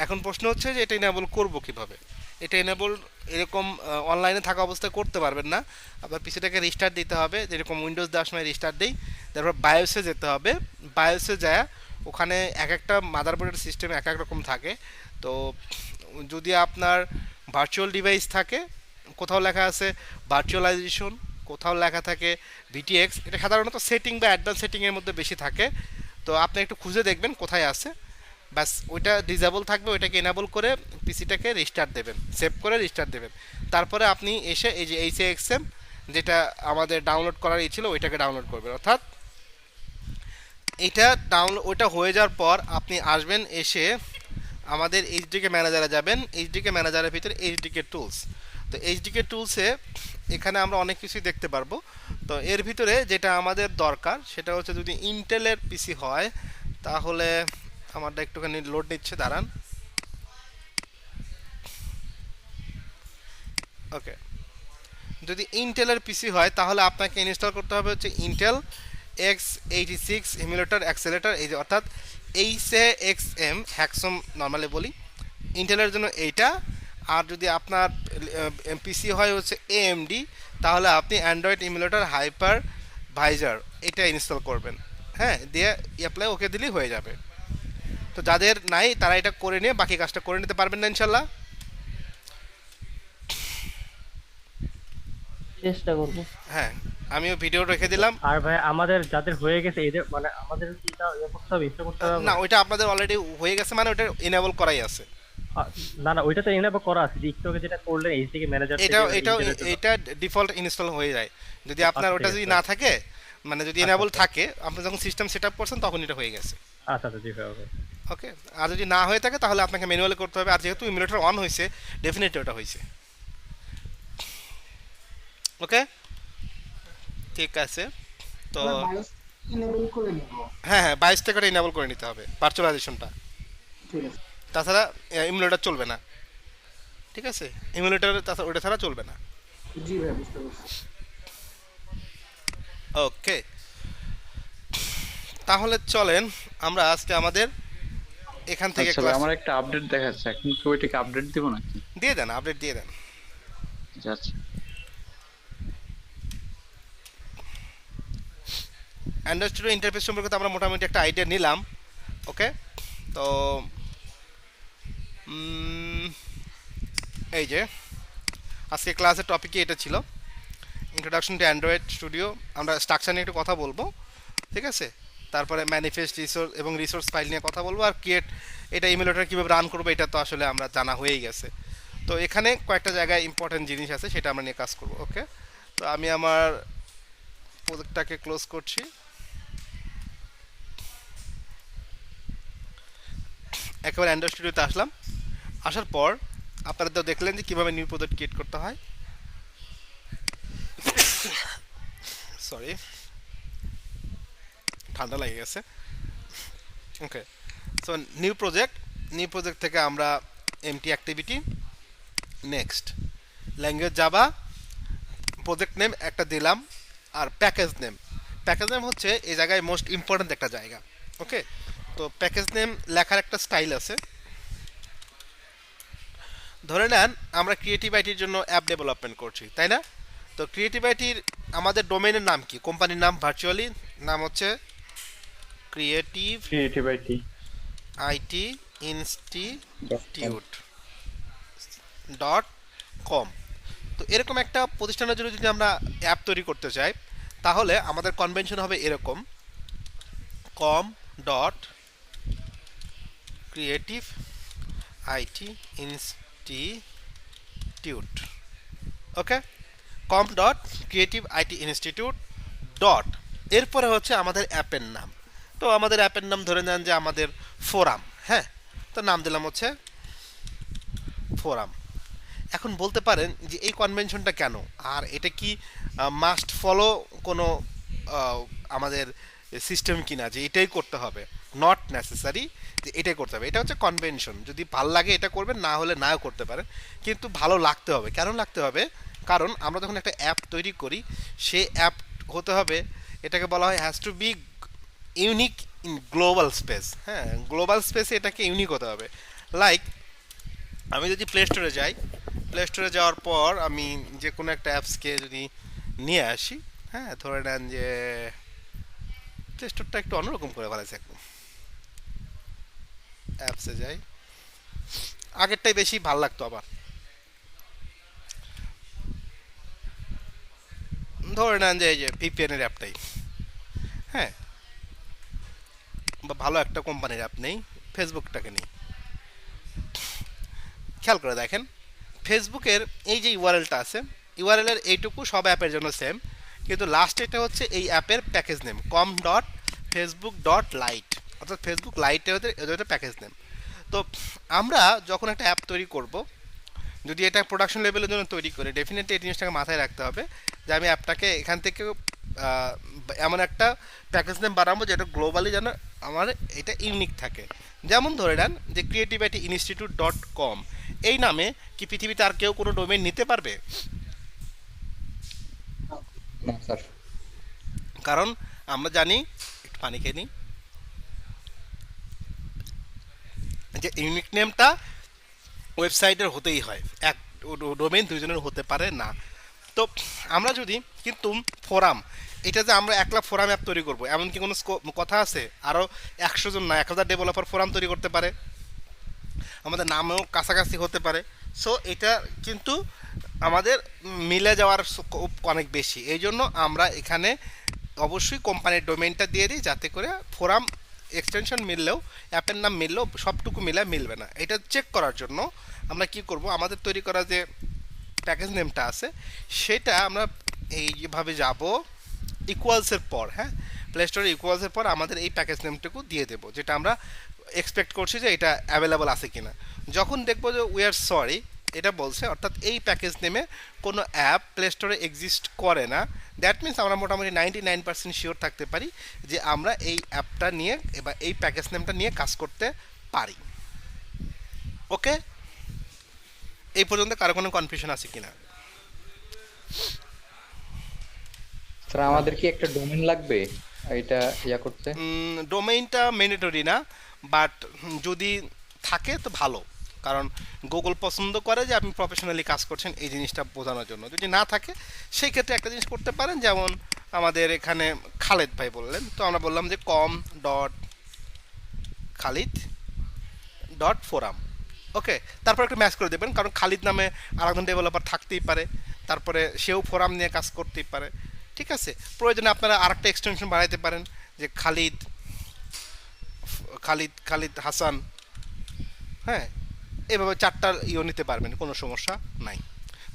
এখন প্রশ্ন হচ্ছে যে এটা এনাবল করব কিভাবে। এটা এনেবল এরকম অনলাইনে থাকা অবস্থায় করতে পারবেন না। আবার পিসিটাকে রিস্টার্ট দিতে হবে, যেরকম উইন্ডোজ দেওয়ার সময় রিস্টার্ট দিই। তারপর বায়োসে যেতে হবে, বায়োসে যায় ওখানে এক একটা মাদারবোর্ডের সিস্টেম এক এক রকম থাকে। তো যদি আপনার ভার্চুয়াল ডিভাইস থাকে, কোথাও লেখা আছে ভার্চুয়ালাইজেশন, কোথাও লেখা থাকে ভিটিএক্স, এটা সাধারণত সেটিং বা অ্যাডভান্স সেটিংয়ের মধ্যে বেশি থাকে। তো আপনি একটু খুঁজে দেখবেন কোথায় আছে, ব্যাস ওইটা ডিসেবল থাকবে, ওইটাকে এনেবল করে পিসিটাকে রিস্টার্ট দেবেন, সেভ করে রিস্টার্ট দেবেন। তারপরে আপনি এসে এই যে এইচএক্সএম যেটা আমাদের ডাউনলোড করার ছিল ওইটাকে ডাউনলোড করবেন। অর্থাৎ এটা ডাউনলোড ওইটা হয়ে যাওয়ার পর আপনি আসবেন, এসে আমাদের এইচডিকে ম্যানেজারে যাবেন। এইচডিকে ম্যানেজারের ভিতরে এইচডিকে টুলস, তো এইচডিকে টুলসে এখানে আমরা অনেক কিছুই দেখতে পারবো। তো এর ভিতরে যেটা আমাদের দরকার সেটা হচ্ছে যদি ইন্টেলের পিসি হয় তাহলে আমারটা একটুখানি লোড নিচ্ছে, দাঁড়ান। ওকে, যদি ইন্টেলের পিসি হয় তাহলে আপনাকে ইনস্টল করতে হবে হচ্ছে ইন্টেল x86 ইমুলেটর অ্যাক্সেলেটর, এই যে অর্থাৎ এইচএক্সএম হ্যাক্সম নর্মালি বলি ইন্টেলের জন্য এইটা। আর যদি আপনার পিসি হয় হচ্ছে এএমডি তাহলে আপনি অ্যান্ড্রয়েড ইমুলেটর হাইপার ভাইজার এটা ইনস্টল করবেন। হ্যাঁ, দিয়ে অ্যাপ্লাই ওকে দিলেই হয়ে যাবে। তো যাদের নাই তারা এটা করে নিয়ে বাকি কাজটা করে নিতে পারবেন না ইনশাল্লাহ। চেষ্টা করব। হ্যাঁ, আমিও ভিডিও রেখে দিলাম। আর ভাই আমাদের যাদের হয়ে গেছে এদের মানে আমাদের কি এটা ইয়ে করতে হবে, ইনস্টল করতে হবে? না, ওইটা আপনাদের অলরেডি হয়ে গেছে, মানে ওটা এনেবল করাই আছে। না না, ওইটা তো এনেবল করা আছে, যে একটু আগে যেটা করলেন এইচডিকে ম্যানেজার এটা ডিফল্ট ইনস্টল হয়ে যায় যদি আপনার আচ্ছা, ওটা যদি ঠিক আছে। না থাকে, মানে যদি এনেবল থাকে আপনি যখন সিস্টেম সেট আপ করছেন তখন এটা হয়ে গেছে। আচ্ছা আচ্ছা, জি ভাই, ওকে। ওকে, আর যদি না হয়ে থাকে তাহলে আপনাকে ম্যানুয়ালি করতে হবে। আর যেহেতু ইমুলেটর অন হয়েছে ডেফিনেটলি ওটা হয়েছে। ওকে, ঠিক আছে। তো এনেবল করে নিব। হ্যাঁ হ্যাঁ, 22 টাকাটা এনেবল করে নিতে হবে ভার্চুয়ালাইজেশনটা, ঠিক আছে। তাছাড়া ইমুলেটর চলবে না। ঠিক আছে, ইমুলেটর তাছাড়া ওটা ছাড়া চলবে না। জি ভাই, বুঝতে পারছি। ওকে, তাহলে চলেন আমরা আজকে আমাদের এখান থেকে আচ্ছা ভাই, আমার একটা আপডেট দেখাচ্ছে, এখন কি ওইটাকে আপডেট দিব নাকি? দিয়ে দেন, আপডেট দিয়ে দেন। আচ্ছা, অ্যান্ড্রয়েড স্টুডিও ইন্টারফেস সম্পর্কে তো আমরা মোটামুটি একটা আইডিয়া নিলাম। ওকে, তো এই যে আজকে ক্লাসের টপিকই এটা ছিল, ইন্ট্রোডাকশন টু অ্যান্ড্রয়েড স্টুডিও। আমরা স্ট্রাকচার নিয়ে একটু কথা বলবো, ঠিক আছে। তারপরে ম্যানিফেস্ট রিসোর্স এবং রিসোর্স ফাইল নিয়ে কথা বলবো, আর ক্রিয়েট এটা ইমেলটার কীভাবে রান করবো এটা তো আসলে আমরা জানা হয়েই গেছে। তো এখানে কয়েকটা জায়গায় ইম্পর্টেন্ট জিনিস আছে সেটা আমরা নিয়ে কাজ করবো। ওকে, তো আমি আমার প্রজেক্টটাকে ক্লোজ করছি। একেবারে অ্যান্ড্রয়েড স্টুডিওতে আসলাম। আসার পর আপনারা তো দেখলেন যে কীভাবে নিউ প্রজেক্ট ক্রিয়েট করতে হয়। সরি, ঠান্ডা লেগে গেছে। ওকে, সো নিউ প্রজেক্ট থেকে আমরা empty activity, next language Java, project name একটা দিলাম, আর প্যাকেজ নেম হচ্ছে এই জায়গায় মোস্ট ইম্পর্ট্যান্ট একটা জায়গা। ওকে, তো প্যাকেজ নেম লেখার একটা স্টাইল আছে। ধরে নেন আমরা ক্রিয়েটিভ আইটির জন্য অ্যাপ ডেভেলপমেন্ট করছি, তাই না? তো ক্রিয়েটিভ আইটির আমাদের ডোমেনের নাম কি, কোম্পানির নাম ভার্চুয়ালি নাম হচ্ছে ক্রিয়েটিভ আইটি ইনস্টিটিউট.com। তো এরকম একটা প্রতিষ্ঠানের জন্য যদি আমরা অ্যাপ তৈরি করতে চাই তাহলে আমাদের কনভেনশন হবে এরকম, com dot creative IT institute. Okay, com dot creative IT institute dot, এরপরে হচ্ছে আমাদের অ্যাপের নাম। তো আমাদের অ্যাপের নাম ধরে নেন যে আমাদের ফোরাম। হ্যাঁ, তো নাম দিলাম হচ্ছে ফোরাম। এখন বলতে পারেন যে এই কনভেনশনটা কেন, আর এটা কি মাস্ট ফলো কোনো আমাদের সিস্টেম কিনা যে এটাই করতে হবে? নট নেসেসারি যে এটাই করতে হবে, এটা হচ্ছে কনভেনশন। যদি ভালো লাগে এটা করবেন, না হলে নাও করতে পারেন, কিন্তু ভালো লাগতে হবে। কেন লাগতে হবে? কারণ আমরা যখন একটা অ্যাপ তৈরি করি সেই অ্যাপ হতে হবে, এটাকে বলা হয় has to be unique in global space. হ্যাঁ, গ্লোবাল স্পেসে এটাকে ইউনিক হতে হবে। লাইক আমি যদি প্লে স্টোরে যাই, প্লে স্টোরে যাওয়ার পর আমি যে কোনো একটা অ্যাপসকে যদি নিয়ে আসি, হ্যাঁ ধরে নেন যে প্লে স্টোরটা একটু অন্যরকম করে ফেলেছে একদম। অ্যাপসে যাই, আগেরটাই বেশি ভালো লাগতো আবার। ধরে নেন যে এই যে ভিপিএন এর অ্যাপটাই, হ্যাঁ, বা ভালো একটা কোম্পানির অ্যাপ নেই, ফেসবুকটাকে নেই। খেয়াল করে দেখেন ফেসবুকের এই যে ইউআরএলটা আছে, ইউআরএল এর এইটুকু সব অ্যাপের জন্য সেম, কিন্তু লাস্ট এটা হচ্ছে এই অ্যাপের প্যাকেজ নেম com.facebook.lite, অর্থাৎ ফেসবুক লাইটে ওদের প্যাকেজ নেম। তো আমরা যখন একটা অ্যাপ তৈরি করব, যদি এটা প্রোডাকশন লেভেলের জন্য তৈরি করি, ডেফিনেটলি এই জিনিসটাকে মাথায় রাখতে হবে যে আমি অ্যাপটাকে এখান থেকে এমন একটা প্যাকেজ নেম বানাবো যেটা গ্লোবালি যেন আমার এটা ইউনিক থাকে। যেমন ধরে নেন যে creativity-institute.com, এই নামে কি পৃথিবীতে আর কেউ কোনো ডোমেইন নিতে পারবে? না স্যার। কারণ আমরা জানি, একটু পানি খেয়ে নিই, যে ইউনিক নেমটা ওয়েবসাইটের হতেই হয়, এক ডোমেইন দুইজনের হতে পারে না। তো আমরা যদি কিন্তু ফোরাম, এটা যে আমরা 1 লাখ ফোরাম অ্যাপ তৈরি করবো এমন কি কোনো কথা আছে? আরও 100 জন না 1000 ডেভেলপার ফোরাম তৈরি করতে পারে, আমাদের নামেও কাছাকাছি হতে পারে। সো এটা কিন্তু আমাদের মিলে যাওয়ার স্কোপ অনেক বেশি। এই জন্য আমরা এখানে অবশ্যই কোম্পানির ডোমেইনটা দিয়ে দিই, যাতে করে ফোরাম এক্সটেনশন মিললেও, অ্যাপের নাম মিললেও সবটুকু মিলে মিলবে না। এটা চেক করার জন্য আমরা কি করব, আমাদের তৈরি করা যে প্যাকেজ নেমটা আছে সেটা আমরা এইভাবে যাব ইকুয়ালসের পর, হ্যাঁ, প্লে স্টোরে ইকুয়ালসের পর আমাদের এই প্যাকেজ নেমটুকু দিয়ে দেবো, যেটা আমরা এক্সপেক্ট করছি যে এটা অ্যাভেলেবল আছে কিনা। যখন দেখবো যে উই আর সরি এটা বলছে, অর্থাৎ এই প্যাকেজ নেমে কোনো অ্যাপ প্লে স্টোরে এক্সিস্ট করে না, দ্যাট মিনস আমরা মোটামুটি 99% শিওর থাকতে পারি যে আমরা এই অ্যাপটা নিয়ে বা এই প্যাকেজ নেমটা নিয়ে কাজ করতে পারি। ওকে, এই পর্যন্ত কারো কোনো কনফিউশন আছে কিনা? স্যার আমাদের কি একটা ডোমেইন লাগবে এটা ইয়া করতে? ডোমেইনটা ম্যান্ডেটরি না, বাট যদি থাকে তো ভালো, কারণ গুগল পছন্দ করে যে আপনি প্রফেশনালি কাজ করছেন এই জিনিসটা বোঝানোর জন্য। যদি না থাকে সেই ক্ষেত্রে একটা জিনিস করতে পারেন, যেমন আমাদের এখানে খালেদ ভাই বললেন, তো আমরা বললাম যে com.khalid.forum, ওকে, তারপর একটা ম্যাচ করে দেবেন, কারণ খালিদ নামে আরেকজন ডেভেলপার থাকতেই পারে, তারপরে সেও ফোরাম নিয়ে কাজ করতেই পারে, ঠিক আছে। প্রয়োজনে আপনারা আরেকটা এক্সটেনশন বানাইতে পারেন যে খালিদ খালিদ খালিদ হাসান, হ্যাঁ, এভাবে 4টা নিতে পারবেন, কোনো সমস্যা নাই।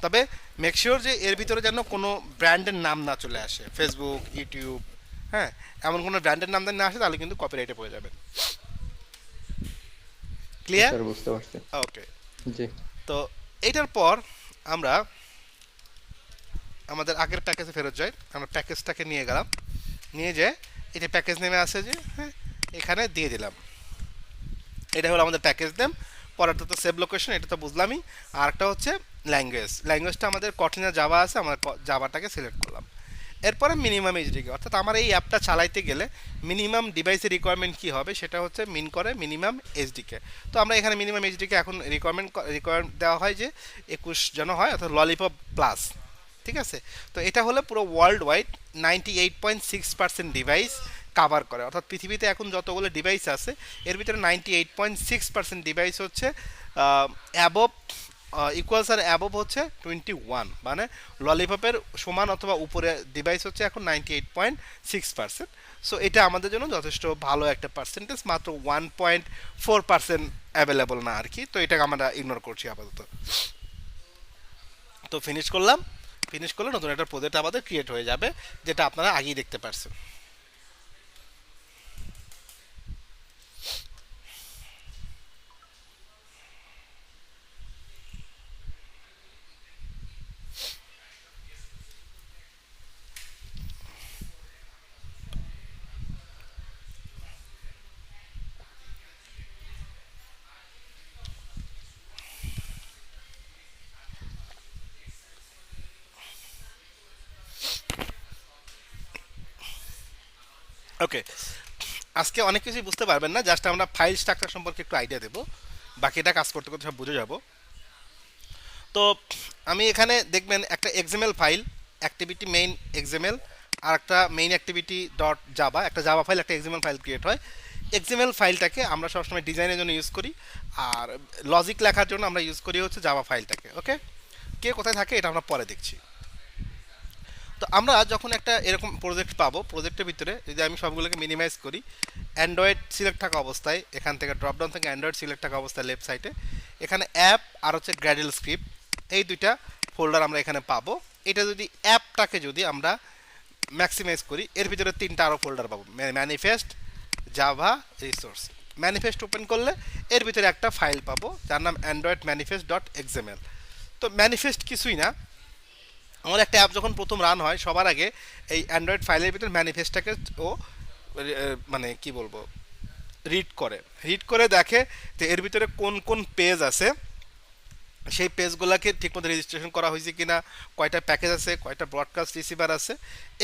তবে মেক শিওর যে এর ভিতরে যেন কোনো ব্র্যান্ডের নাম না চলে আসে, ফেসবুক, ইউটিউব, হ্যাঁ, এমন কোনো ব্র্যান্ডের নাম না আসে, তাহলে কিন্তু কপিরাইটে পড়ে যাবেন। ক্লিয়ার? স্যার বুঝতে পারছি। ওকে, জি। তো এইটার পর আমরা আমাদের আগের প্যাকেজে ফেরত যাই। আমরা প্যাকেজটাকে নিয়ে গেলাম, নিয়ে যেয়ে এটা প্যাকেজ নেমে আসে যে, হ্যাঁ, এখানে দিয়ে দিলাম। এটা হলো আমাদের প্যাকেজ নেম। পরেরটা তো সেভ লোকেশন, এটা তো বুঝলামই। আর একটা হচ্ছে ল্যাঙ্গুয়েজটা আমাদের কটলিনা জাভা আছে, আমরা জাভাটাকে সিলেক্ট করলাম। এরপরে মিনিমাম এইচডিকে, অর্থাৎ আমার এই অ্যাপটা চালাইতে গেলে মিনিমাম ডিভাইসের রিকোয়ারমেন্ট কী হবে সেটা হচ্ছে মিন করে মিনিমাম এইচডিকে। তো আমরা এখানে মিনিমাম এইচডিকে এখন রিকোয়ারমেন্ট দেওয়া হয় যে 21 যেন হয়, অর্থাৎ ললিপপ প্লাস, ঠিক আছে। তো এটা হলে পুরো ওয়ার্ল্ড ওয়াইড 98.6% ডিভাইস কাভার করে, অর্থাৎ পৃথিবীতে এখন যতগুলো ডিভাইস আছে এর ভিতরে 98.6% ডিভাইস হচ্ছে অ্যাবভ, ইকুয়ালস আর অ্যাবভ হচ্ছে 21, মানে ললিপপের সমান অথবা উপরে ডিভাইস হচ্ছে এখন 98.6%। সো এটা আমাদের জন্য যথেষ্ট ভালো একটা পার্সেন্টেজ, মাত্র 1.4% অ্যাভেলেবল না আর কি। তো এটাকে আমরা ইগনোর করছি আপাতত। তো ফিনিশ করলে নতুন একটা প্রজেক্ট আমাদের ক্রিয়েট হয়ে যাবে, যেটা আপনারা আগেই দেখতে পারছেন। ওকে, আজকে অনেক কিছুই বুঝতে পারবেন না, জাস্ট আমরা ফাইল স্ট্রাকচার সম্পর্কে একটু আইডিয়া দেবো, বাকিটা কাজ করতে করতে সব বুঝে যাব। তো আমি এখানে দেখবেন একটা XML file, activity main XML, আর একটা মেইন অ্যাক্টিভিটি ডট জাভা, একটা জাভা ফাইল, একটা এক্সএমএল ফাইল ক্রিয়েট হয়। এক্সএমএল ফাইলটাকে আমরা সবসময় ডিজাইনের জন্য ইউজ করি, আর লজিক লেখার জন্য আমরা ইউজ করি হচ্ছে জাভা ফাইলটাকে। ওকে, কে কোথায় থাকে এটা আমরা পরে দেখছি। তো আমরা যখন একটা এরকম প্রজেক্ট পাবো, প্রজেক্টের ভিতরে যদি আমি সবগুলোকে মিনিমাইজ করি, অ্যান্ড্রয়েড সিলেক্ট থাকা অবস্থায় এখান থেকে ড্রপডাউন থেকে অ্যান্ড্রয়েড সিলেক্ট থাকা অবস্থায় লেফট সাইডে এখানে অ্যাপ আর হচ্ছে গ্র্যাডেল স্ক্রিপ্ট, এই দুইটা ফোল্ডার আমরা এখানে পাবো। এটা যদি অ্যাপটাকে যদি আমরা ম্যাক্সিমাইজ করি, এর ভিতরে তিনটা আরও ফোল্ডার পাবো, manifest, Java, resource. Manifest open করলে এর ভিতরে একটা ফাইল পাবো যার নাম অ্যান্ড্রয়েড ম্যানিফেস্ট ডট এক্সএমএল। তো ম্যানিফেস্ট কিছুই না, আমার একটা অ্যাপ যখন প্রথম রান হয় সবার আগে এই অ্যান্ড্রয়েড ফাইলের ভিতরে ম্যানিফেস্টটাকে ও মানে কি বলবো রিড করে দেখে যে এর ভিতরে কোন কোন পেজ আছে, সেই পেজগুলোকে ঠিকমতো রেজিস্ট্রেশন করা হয়েছে কিনা, কয়টা প্যাকেজ আছে, কয়টা ব্রডকাস্ট রিসিভার আছে,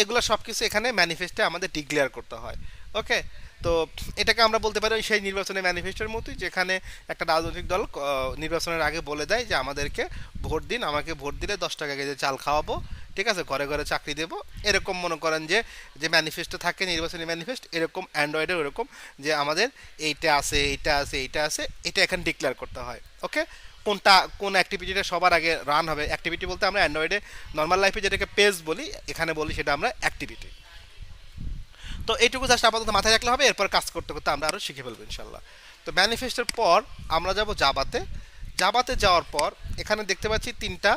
এগুলো সব কিছু এখানে ম্যানিফেস্টে আমাদের ডিক্লেয়ার করতে হয়। ওকে, তো এটাকে আমরা বলতে পারি সেই নির্বাচনের ম্যানিফেস্টোর মতোই, যেখানে একটা রাজনৈতিক দল নির্বাচনের আগে বলে দেয় যে আমাদেরকে ভোট দিন, আমাকে ভোট দিলে 10 টাকা কেজি চাল খাওয়াবো, ঠিক আছে, ঘরে ঘরে চাকরি দেবো। এরকম মনে করেন যে যে ম্যানিফেস্টো থাকে নির্বাচনী ম্যানিফেস্ট, এরকম অ্যান্ড্রয়েডের ওরকম যে আমাদের এইটা আছে, এইটা আছে, এইটা আছে, এটা এখানে ডিক্লেয়ার করতে হয়। ওকে, কোন অ্যাক্টিভিটিটা সবার আগে রান হবে, অ্যাক্টিভিটি বলতে আমরা অ্যান্ড্রয়েডে নর্মাল লাইফে যেটাকে পেজ বলি, এখানে বলি সেটা আমরা অ্যাক্টিভিটি। তো এইটুকু জাস্ট আপাতত মাথায় রাখলে হবে, এরপর কাজ করতে করতে আমরা আরও শিখে ফেলবো ইনশাল্লাহ। তো ম্যানিফেস্টের পর আমরা যাব জাভাতে যাওয়ার পর এখানে দেখতে পাচ্ছি তিনটা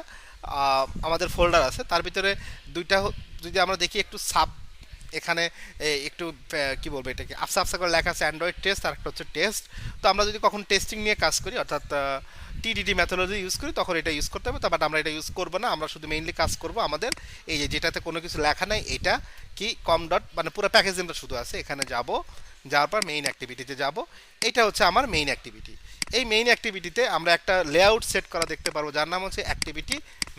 আমাদের ফোল্ডার আছে, তার ভিতরে দুইটা যদি আমরা দেখি একটু এখানে একটু কি বলবো এটাকে আফসা আফসা করে লেখা আছে অ্যান্ড্রয়েড টেস্ট, আর একটা হচ্ছে টেস্ট। তো আমরা যদি কখন টেস্টিং নিয়ে কাজ করি অর্থাৎ টিডিডি মেথোলজি ইউজ করি তখন এটা ইউজ করতে হবে, বাট আমরা এটা ইউজ করবো না। আমরা শুধু মেইনলি কাজ করব আমাদের এই যে যেটাতে কোনো কিছু লেখা নাই, এটা কি কম ডট মানে পুরো প্যাকেজিংটা শুধু আছে, এখানে যাওয়ার পর মেইন অ্যাক্টিভিটিতে যাব। এটা হচ্ছে আমার মেইন অ্যাক্টিভিটি। এই মেইন অ্যাক্টিভিটিতে আমরা একটা লেআউট সেট করা দেখতে পারবো যার নাম হচ্ছে অ্যাক্টিভিটি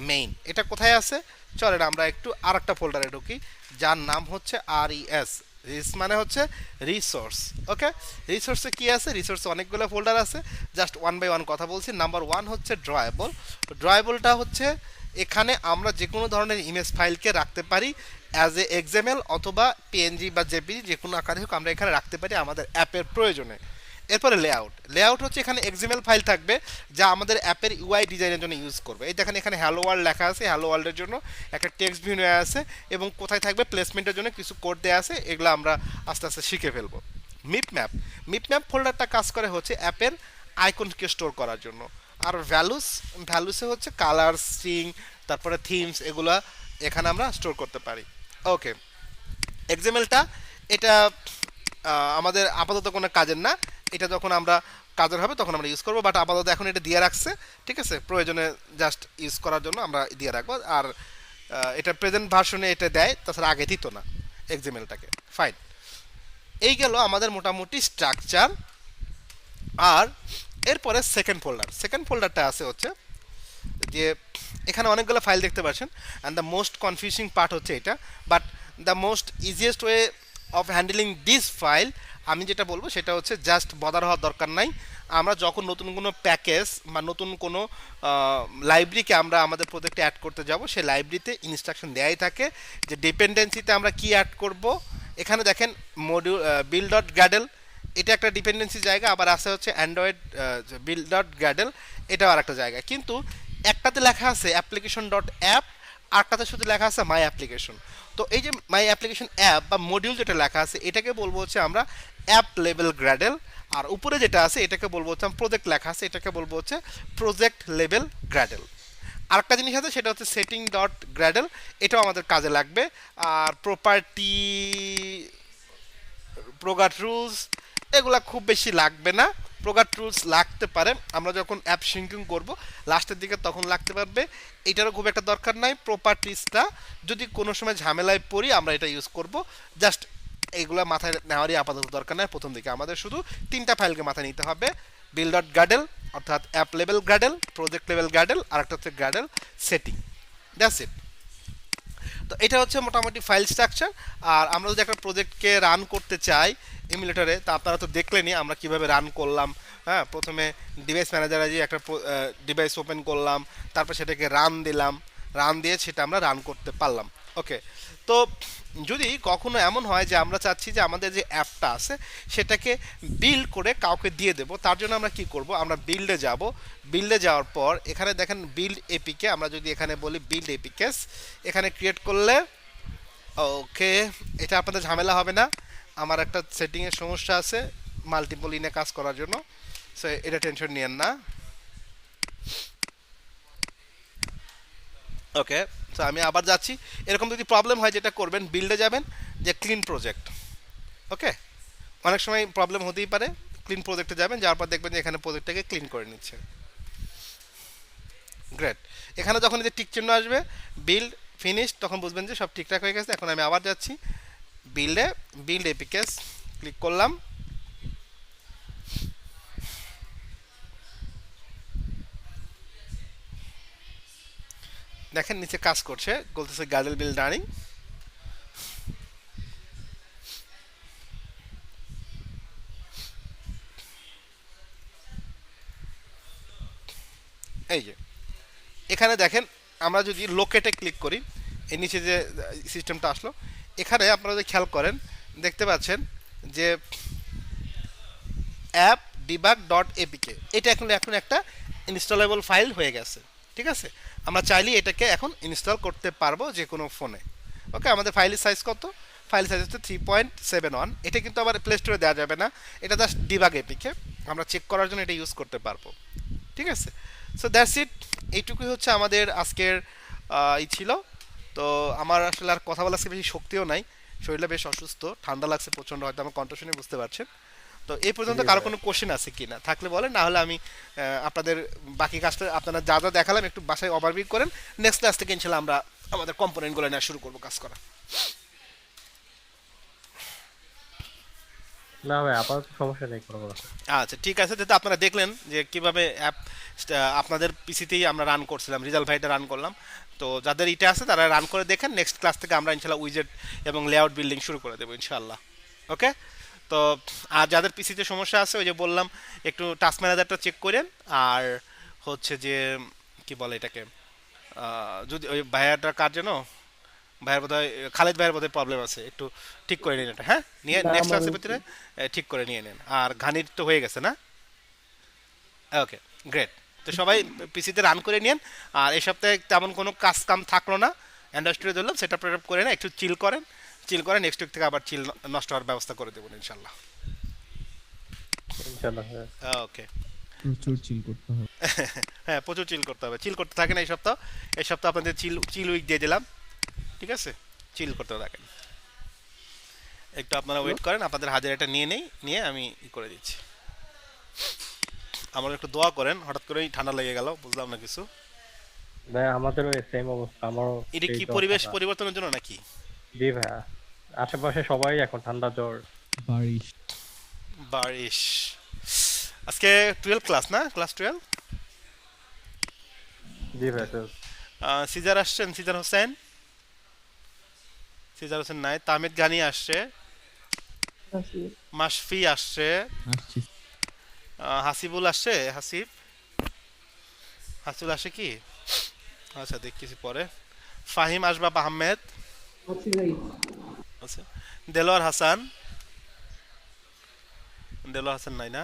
মেইন। এটা কোথায় আছে চলেন আমরা একটু আর একটা ফোল্ডারে ঢুকি যার নাম হচ্ছে রিস মানে হচ্ছে রিসোর্স। ওকে, রিসোর্সে কি আছে, রিসোর্সে অনেকগুলো ফোল্ডার আছে, জাস্ট ওয়ান বাই ওয়ান কথা বলছি। নাম্বার 1 হচ্ছে ড্রয়েবল। ড্রয়েবলটা হচ্ছে এখানে আমরা যে কোনো ধরনের ইমেজ ফাইলকে রাখতে পারি অ্যাজ এ এক্সএমএল অথবা পিএনজি বা জেপিজি, যে কোনো আকারে হোক আমরা এখানে রাখতে পারি আমাদের অ্যাপের প্রয়োজনে। এরপরে লেআউট হচ্ছে এখানে এক্সএমএল ফাইল থাকবে যা আমাদের অ্যাপের ইউআই ডিজাইনের জন্য ইউজ করবে। এই দেখেন এখানে হ্যালো ওয়ার্ল্ড লেখা আছে, হ্যালো ওয়ার্ল্ডের জন্য একটা টেক্সট ভিউ নেওয়া আছে এবং কোথায় থাকবে প্লেসমেন্টের জন্য কিছু কোড দেওয়া আছে, এগুলো আমরা আস্তে আস্তে শিখে ফেলবো। মিপম্যাপ ফোল্ডারটা কাজ করে হচ্ছে অ্যাপের আইকনকে স্টোর করার জন্য। আর ভ্যালুসে হচ্ছে কালার, স্ট্রিং, তারপরে থিমস, এগুলা এখানে আমরা স্টোর করতে পারি। ওকে, এক্সএমএলটা এটা আমাদের আপাতত কোনো কাজের না, এটা যখন আমরা কাজের হবে তখন আমরা ইউজ করবো, বাট আপাতত এখন এটা দিয়ে রাখছে, ঠিক আছে, প্রয়োজনে জাস্ট ইউজ করার জন্য আমরা দিয়ে রাখবো। আর এটা প্রেজেন্ট ভার্সনে এটা দেয়, তাছাড়া আগে দিত না এক্সএমএলটাকে। ফাইন, এই গেল আমাদের মোটামুটি স্ট্রাকচার। আর এরপরে সেকেন্ড ফোল্ডারটা আছে হচ্ছে যে এখানে অনেকগুলো ফাইল দেখতে পাচ্ছেন, and the most confusing part হচ্ছে এটা, but the most easiest way of handling this file আমি যেটা বলবো সেটা হচ্ছে জাস্ট বদার হওয়ার দরকার নাই। আমরা যখন নতুন কোনো প্যাকেজ বা নতুন কোনো লাইব্রেরিকে আমরা আমাদের প্রজেক্টে অ্যাড করতে যাব, সেই লাইব্রেরিতে ইনস্ট্রাকশন দেওয়াই থাকে যে ডিপেন্ডেন্সিতে আমরা কি অ্যাড করব। এখানে দেখেন বিল ডট গ্যাডেল, এটা একটা ডিপেন্ডেন্সি জায়গা, আবার আছে হচ্ছে অ্যান্ড্রয়েড বিল ডট গ্যাডেল, এটাও আর একটা জায়গা। কিন্তু একটাতে লেখা আছে অ্যাপ্লিকেশন ডট অ্যাপ, আরটাতে শুধু লেখা আছে মাই অ্যাপ্লিকেশন। তো এই যে মাই অ্যাপ্লিকেশন অ্যাপ বা মডিউল যেটা লেখা আছে এটাকে বলবো হচ্ছে আমরা অ্যাপ লেভেল গ্র্যাডেল, আর উপরে যেটা আছে এটাকে বলবো হচ্ছে প্রজেক্ট লেখা আছে এটাকে বলবো হচ্ছে প্রজেক্ট লেভেল গ্র্যাডেল। আরেকটা জিনিস আছে সেটা হচ্ছে সেটিং ডট গ্র্যাডেল, এটাও আমাদের কাজে লাগবে। আর প্রপার্টি, প্রোগ্রাম রুলস, এগুলা খুব বেশি লাগবে না। প্রোগ্রাম রুলস লাগতে পারে আমরা যখন অ্যাপ সিঙ্কিং করব লাস্টের দিকে তখন লাগতে পারবে, এটারও খুব একটা দরকার নাই। প্রপার্টিসটা যদি কোনো সময় ঝামেলায় পড়ি আমরা এটা ইউজ করব, জাস্ট এইগুলো মাথায় নেওয়ারই আপাতত দরকার নাই। প্রথম দিকে আমাদের শুধু তিনটা ফাইলকে মাথায় নিতে হবে, বিল ডট গ্র্যাডেল অর্থাৎ অ্যাপ লেভেল গ্র্যাডেল, প্রজেক্ট লেভেল গ্র্যাডেল, আর একটা হচ্ছে গ্র্যাডেল সেটিং, দ্যাটস ইট। তো এটা হচ্ছে মোটামুটি ফাইল স্ট্রাকচার। আর আমরা যদি একটা প্রজেক্টকে রান করতে চাই এমুলেটরে, তা আপনারা তো দেখলেনই আমরা কিভাবে রান করলাম, হ্যাঁ, প্রথমে ডিভাইস ম্যানেজারে যে একটা ডিভাইস ওপেন করলাম, তারপর সেটাকে রান দিলাম, রান দিয়ে সেটা আমরা রান করতে পারলাম। ওকে, তো যদি কখনো এমন হয় যে আমরা চাচ্ছি যে আমাদের যে অ্যাপটা আছে সেটাকে বিল্ড করে কাউকে দিয়ে দেব, তার জন্য আমরা কি করব, আমরা বিল্ডে যাব। বিল্ডে যাওয়ার পর এখানে দেখেন বিল্ড এপিকে, আমরা যদি এখানে বলি বিল্ড এপিকেস, এখানে ক্রিয়েট করলে, ওকে, এটা আপনাদের ঝামেলা হবে না। আমার একটা সেটিংয়ের সমস্যা আছে মাল্টিপল ইনে কাজ করার জন্য, সো এটা টেনশন নিয়েন না। ওকে, তো আমি আবার যাচ্ছি। এরকম যদি প্রবলেম হয় যেটা করবেন, বিল্ডে যাবেন, যে ক্লিন প্রজেক্ট। ওকে, অনেক সময় প্রবলেম হতেই পারে, ক্লিন প্রজেক্টে যাবেন, যাওয়ার পর দেখবেন যে এখানে প্রজেক্টটাকে ক্লিন করে নিচ্ছে। গ্রেট, এখানে যখন এই যে টিক চিহ্ন আসবে, বিল্ড ফিনিশ, তখন বুঝবেন যে সব ঠিকঠাক হয়ে গেছে। এখন আমি আবার যাচ্ছি বিল্ডে, বিল্ড এপিকেস ক্লিক করলাম। দেখেন নিচে কাজ করছে, বলতেছে গার্ডেল বিল রানিং। এই যে এখানে দেখেন, আমরা যদি লোকেটে ক্লিক করি, এর নিচে যে সিস্টেমটা আসলো, এখানে আপনারা যদি খেয়াল করেন দেখতে পাচ্ছেন যে অ্যাপ ডিবাগ ডট এপিকে, এটা এখন এখন একটা ইনস্টলেবল ফাইল হয়ে গেছে। ঠিক আছে, আমরা চাইলেই এটাকে এখন ইনস্টল করতে পারবো যে কোনো ফোনে। ওকে, আমাদের ফাইলের সাইজ কত? ফাইল সাইজ হচ্ছে 3.71। এটা কিন্তু আবার প্লে স্টোরে দেওয়া যাবে না, এটা জাস্ট ডিবাগ এপিকে, আমরা চেক করার জন্য এটা ইউজ করতে পারবো। ঠিক আছে, সো দ্যাটস ইট। এইটুকুই হচ্ছে আমাদের আজকের ই ছিল। তো আমার আসলে আর কথা বলার বেশি শক্তিও নাই, শরীরটা বেশ অসুস্থ, ঠান্ডা লাগছে প্রচণ্ড, হয়তো আমার কণ্ঠ শুনে বুঝতে পারছেন। তো এই পর্যন্ত কারো কোনো কোশ্চেন আছে কি না, থাকলে বলেন, না হলে আমি আপনাদের বাকি কাজটা আপনারা যা যা দেখালাম একটু বাসায় ওভারভিউ করেন। নেক্সট ক্লাস থেকে ইনশাল্লাহ আমরা আমাদের কম্পোনেন্টগুলো নেওয়া শুরু করবো কাজ করা। না ভাই, আপাতত সমস্যা নেই কোনো রকম। আচ্ছা ঠিক আছে, যেহেতু আপনারা দেখলেন যে কিভাবে অ্যাপ আপনাদের পিসিতেই আমরা রান করছিলাম, রিজাল্ট ভাইটা রান করলাম। তো যাদের এটা আছে তারা রান করে দেখেন, নেক্সট ক্লাস থেকে আমরা ইনশাল্লাহ উইজেট এবং লেআউট বিল্ডিং শুরু করে দেবো ইনশাল্লাহ। ওকে, তো আর যাদের পিসিতে সমস্যা আছে, ওই যে বললাম একটু টাস্ক ম্যানেজারটা চেক করেন। আর হচ্ছে যে কি বলে এটাকে, যদি ওই ভাইয়াটা কার যেন, ভাইয়ের বোধহয় খালেদ ভাইয়ের বোধহয় প্রবলেম আছে, একটু ঠিক করে নিন এটা। হ্যাঁ, নিয়ে নেক্সট ক্লাসের ভিতরে ঠিক করে নিয়ে নেন। আর ঘানির তো হয়ে গেছে না? ওকে, গ্রেট। তো সবাই পিসিতে রান করে নিন। আর এই সপ্তাহে তেমন কোনো কাজ কাম থাকলো না, অ্যান্ড্রয়েড স্টোরে ধরলাম, সেটা প্রেপ করে না, একটু চিল করেন, চিল করে নেক্সট উইক থেকে আবার চিল নষ্ট হওয়ার ব্যবস্থা করে দেবো ইনশাল্লাহ। ইনশাআল্লাহ। ওকে, প্রচুর চিল করতে হবে। হ্যাঁ প্রচুর চিল করতে হবে, চিল করতে থাকেন এই সপ্তাহ। এই সপ্তাহ আপনাদের চিল চিল উইক দিয়ে দিলাম, ঠিক আছে? চিল করতে থাকেন, একটু আপনারা ওয়েট করেন, আপনাদের হাজারিটা নিয়ে নেই, নিয়ে আমি ই করে দিচ্ছি। আমার একটু দোয়া করেন, হঠাৎ করেই ঠান্ডা লেগে গেল, বুঝলাম না কিছু। ভাই আমাদেরও সেম অবস্থা, আমারও। এটা কি পরিবেশ পরিবর্তনের জন্য নাকি? জি ভাইয়া, আশেপাশে সবাই এখন ঠান্ডা জ্বর। বারিশ। বারিশ। আজকে 12 ক্লাস না, ক্লাস 12। জি ভাই, তো সিজার আসছেন, সিজার হোসেন, সিজার হোসেন নাই, তামিদ গানি আসছে, মাশফি আসছে, আসছি। হাসিবুল আসছে, হাসিব, হাসিবুল আসে কি? আচ্ছা দেখতেছি পরে। ফাহিম আশবাব আহমেদ, আছি ভাই। আচ্ছা, দেলোয়ার হাসান, দেলোয়ার হাসান নাই না,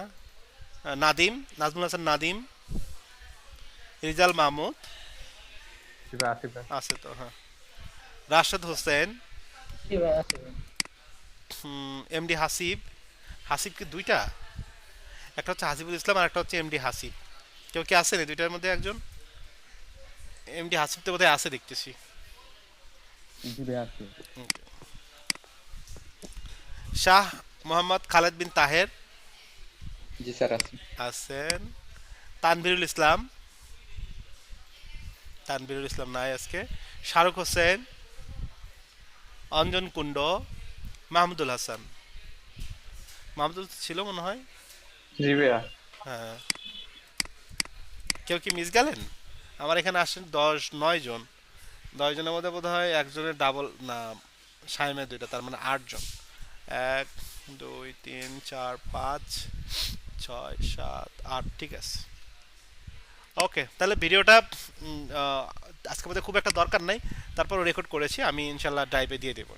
নাদিম, নাজমুল হাসান নাদিম, রিজাল মাহমুদ জি ভাই, আসিফ ভাই। আছে তো, হ্যাঁ, রাশেদ হোসেন, জি ভাই, আছে ভাই। এমডি হাসিব। হাসিব কি দুইটা? একটা হচ্ছে হাসিবুল ইসলাম আর একটা হচ্ছে এমডি হাসিব। কেউ কি আসেনি দুইটার মধ্যে একজন? এমডি হাসিব তো বোধহয় আছে দেখতেছি। শাহ মোহাম্মদ খালেদ বিন তাহের জি স্যার আছি। আছেন। তানভীরুল ইসলাম, তানভীরুল ইসলাম নাই আজকে। শাহরুখ হোসেন, অঞ্জন কুণ্ড, মাহমুদুল হাসান। মাহমুদুল ছিল মনে হয়। জি ভাইয়া। হ্যাঁ, কেউ কি মিস গেলেন? আমার এখানে আসেন 9 জন, 10 জনের মধ্যে বোধ হয় একজনের ডাবল না, সাইমে দুইটা, তার মানে 8 জন। 1 2 3 4 5 6 6 7 8 ঠিক আছে। ওকে, তাহলে ভিডিওটা আজকে মধ্যে খুব একটা দরকার নাই, তারপর রেকর্ড করেছি আমি, ইনশাল্লাহ ড্রাইভে দিয়ে দেবো।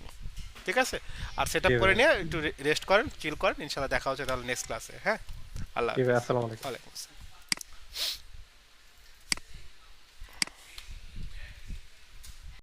ঠিক আছে, আর সেট আপ জি করে ভাই। নিয়ে একটু রেস্ট করেন, চিল করেন, ইনশাল্লাহ দেখা হচ্ছে তাহলে নেক্সট ক্লাসে। হ্যাঁ, আল্লাহ জি ভাই, হাফেজ। আসসালামু আলাইকুম। ওয়ালাইকুম আসসালাম।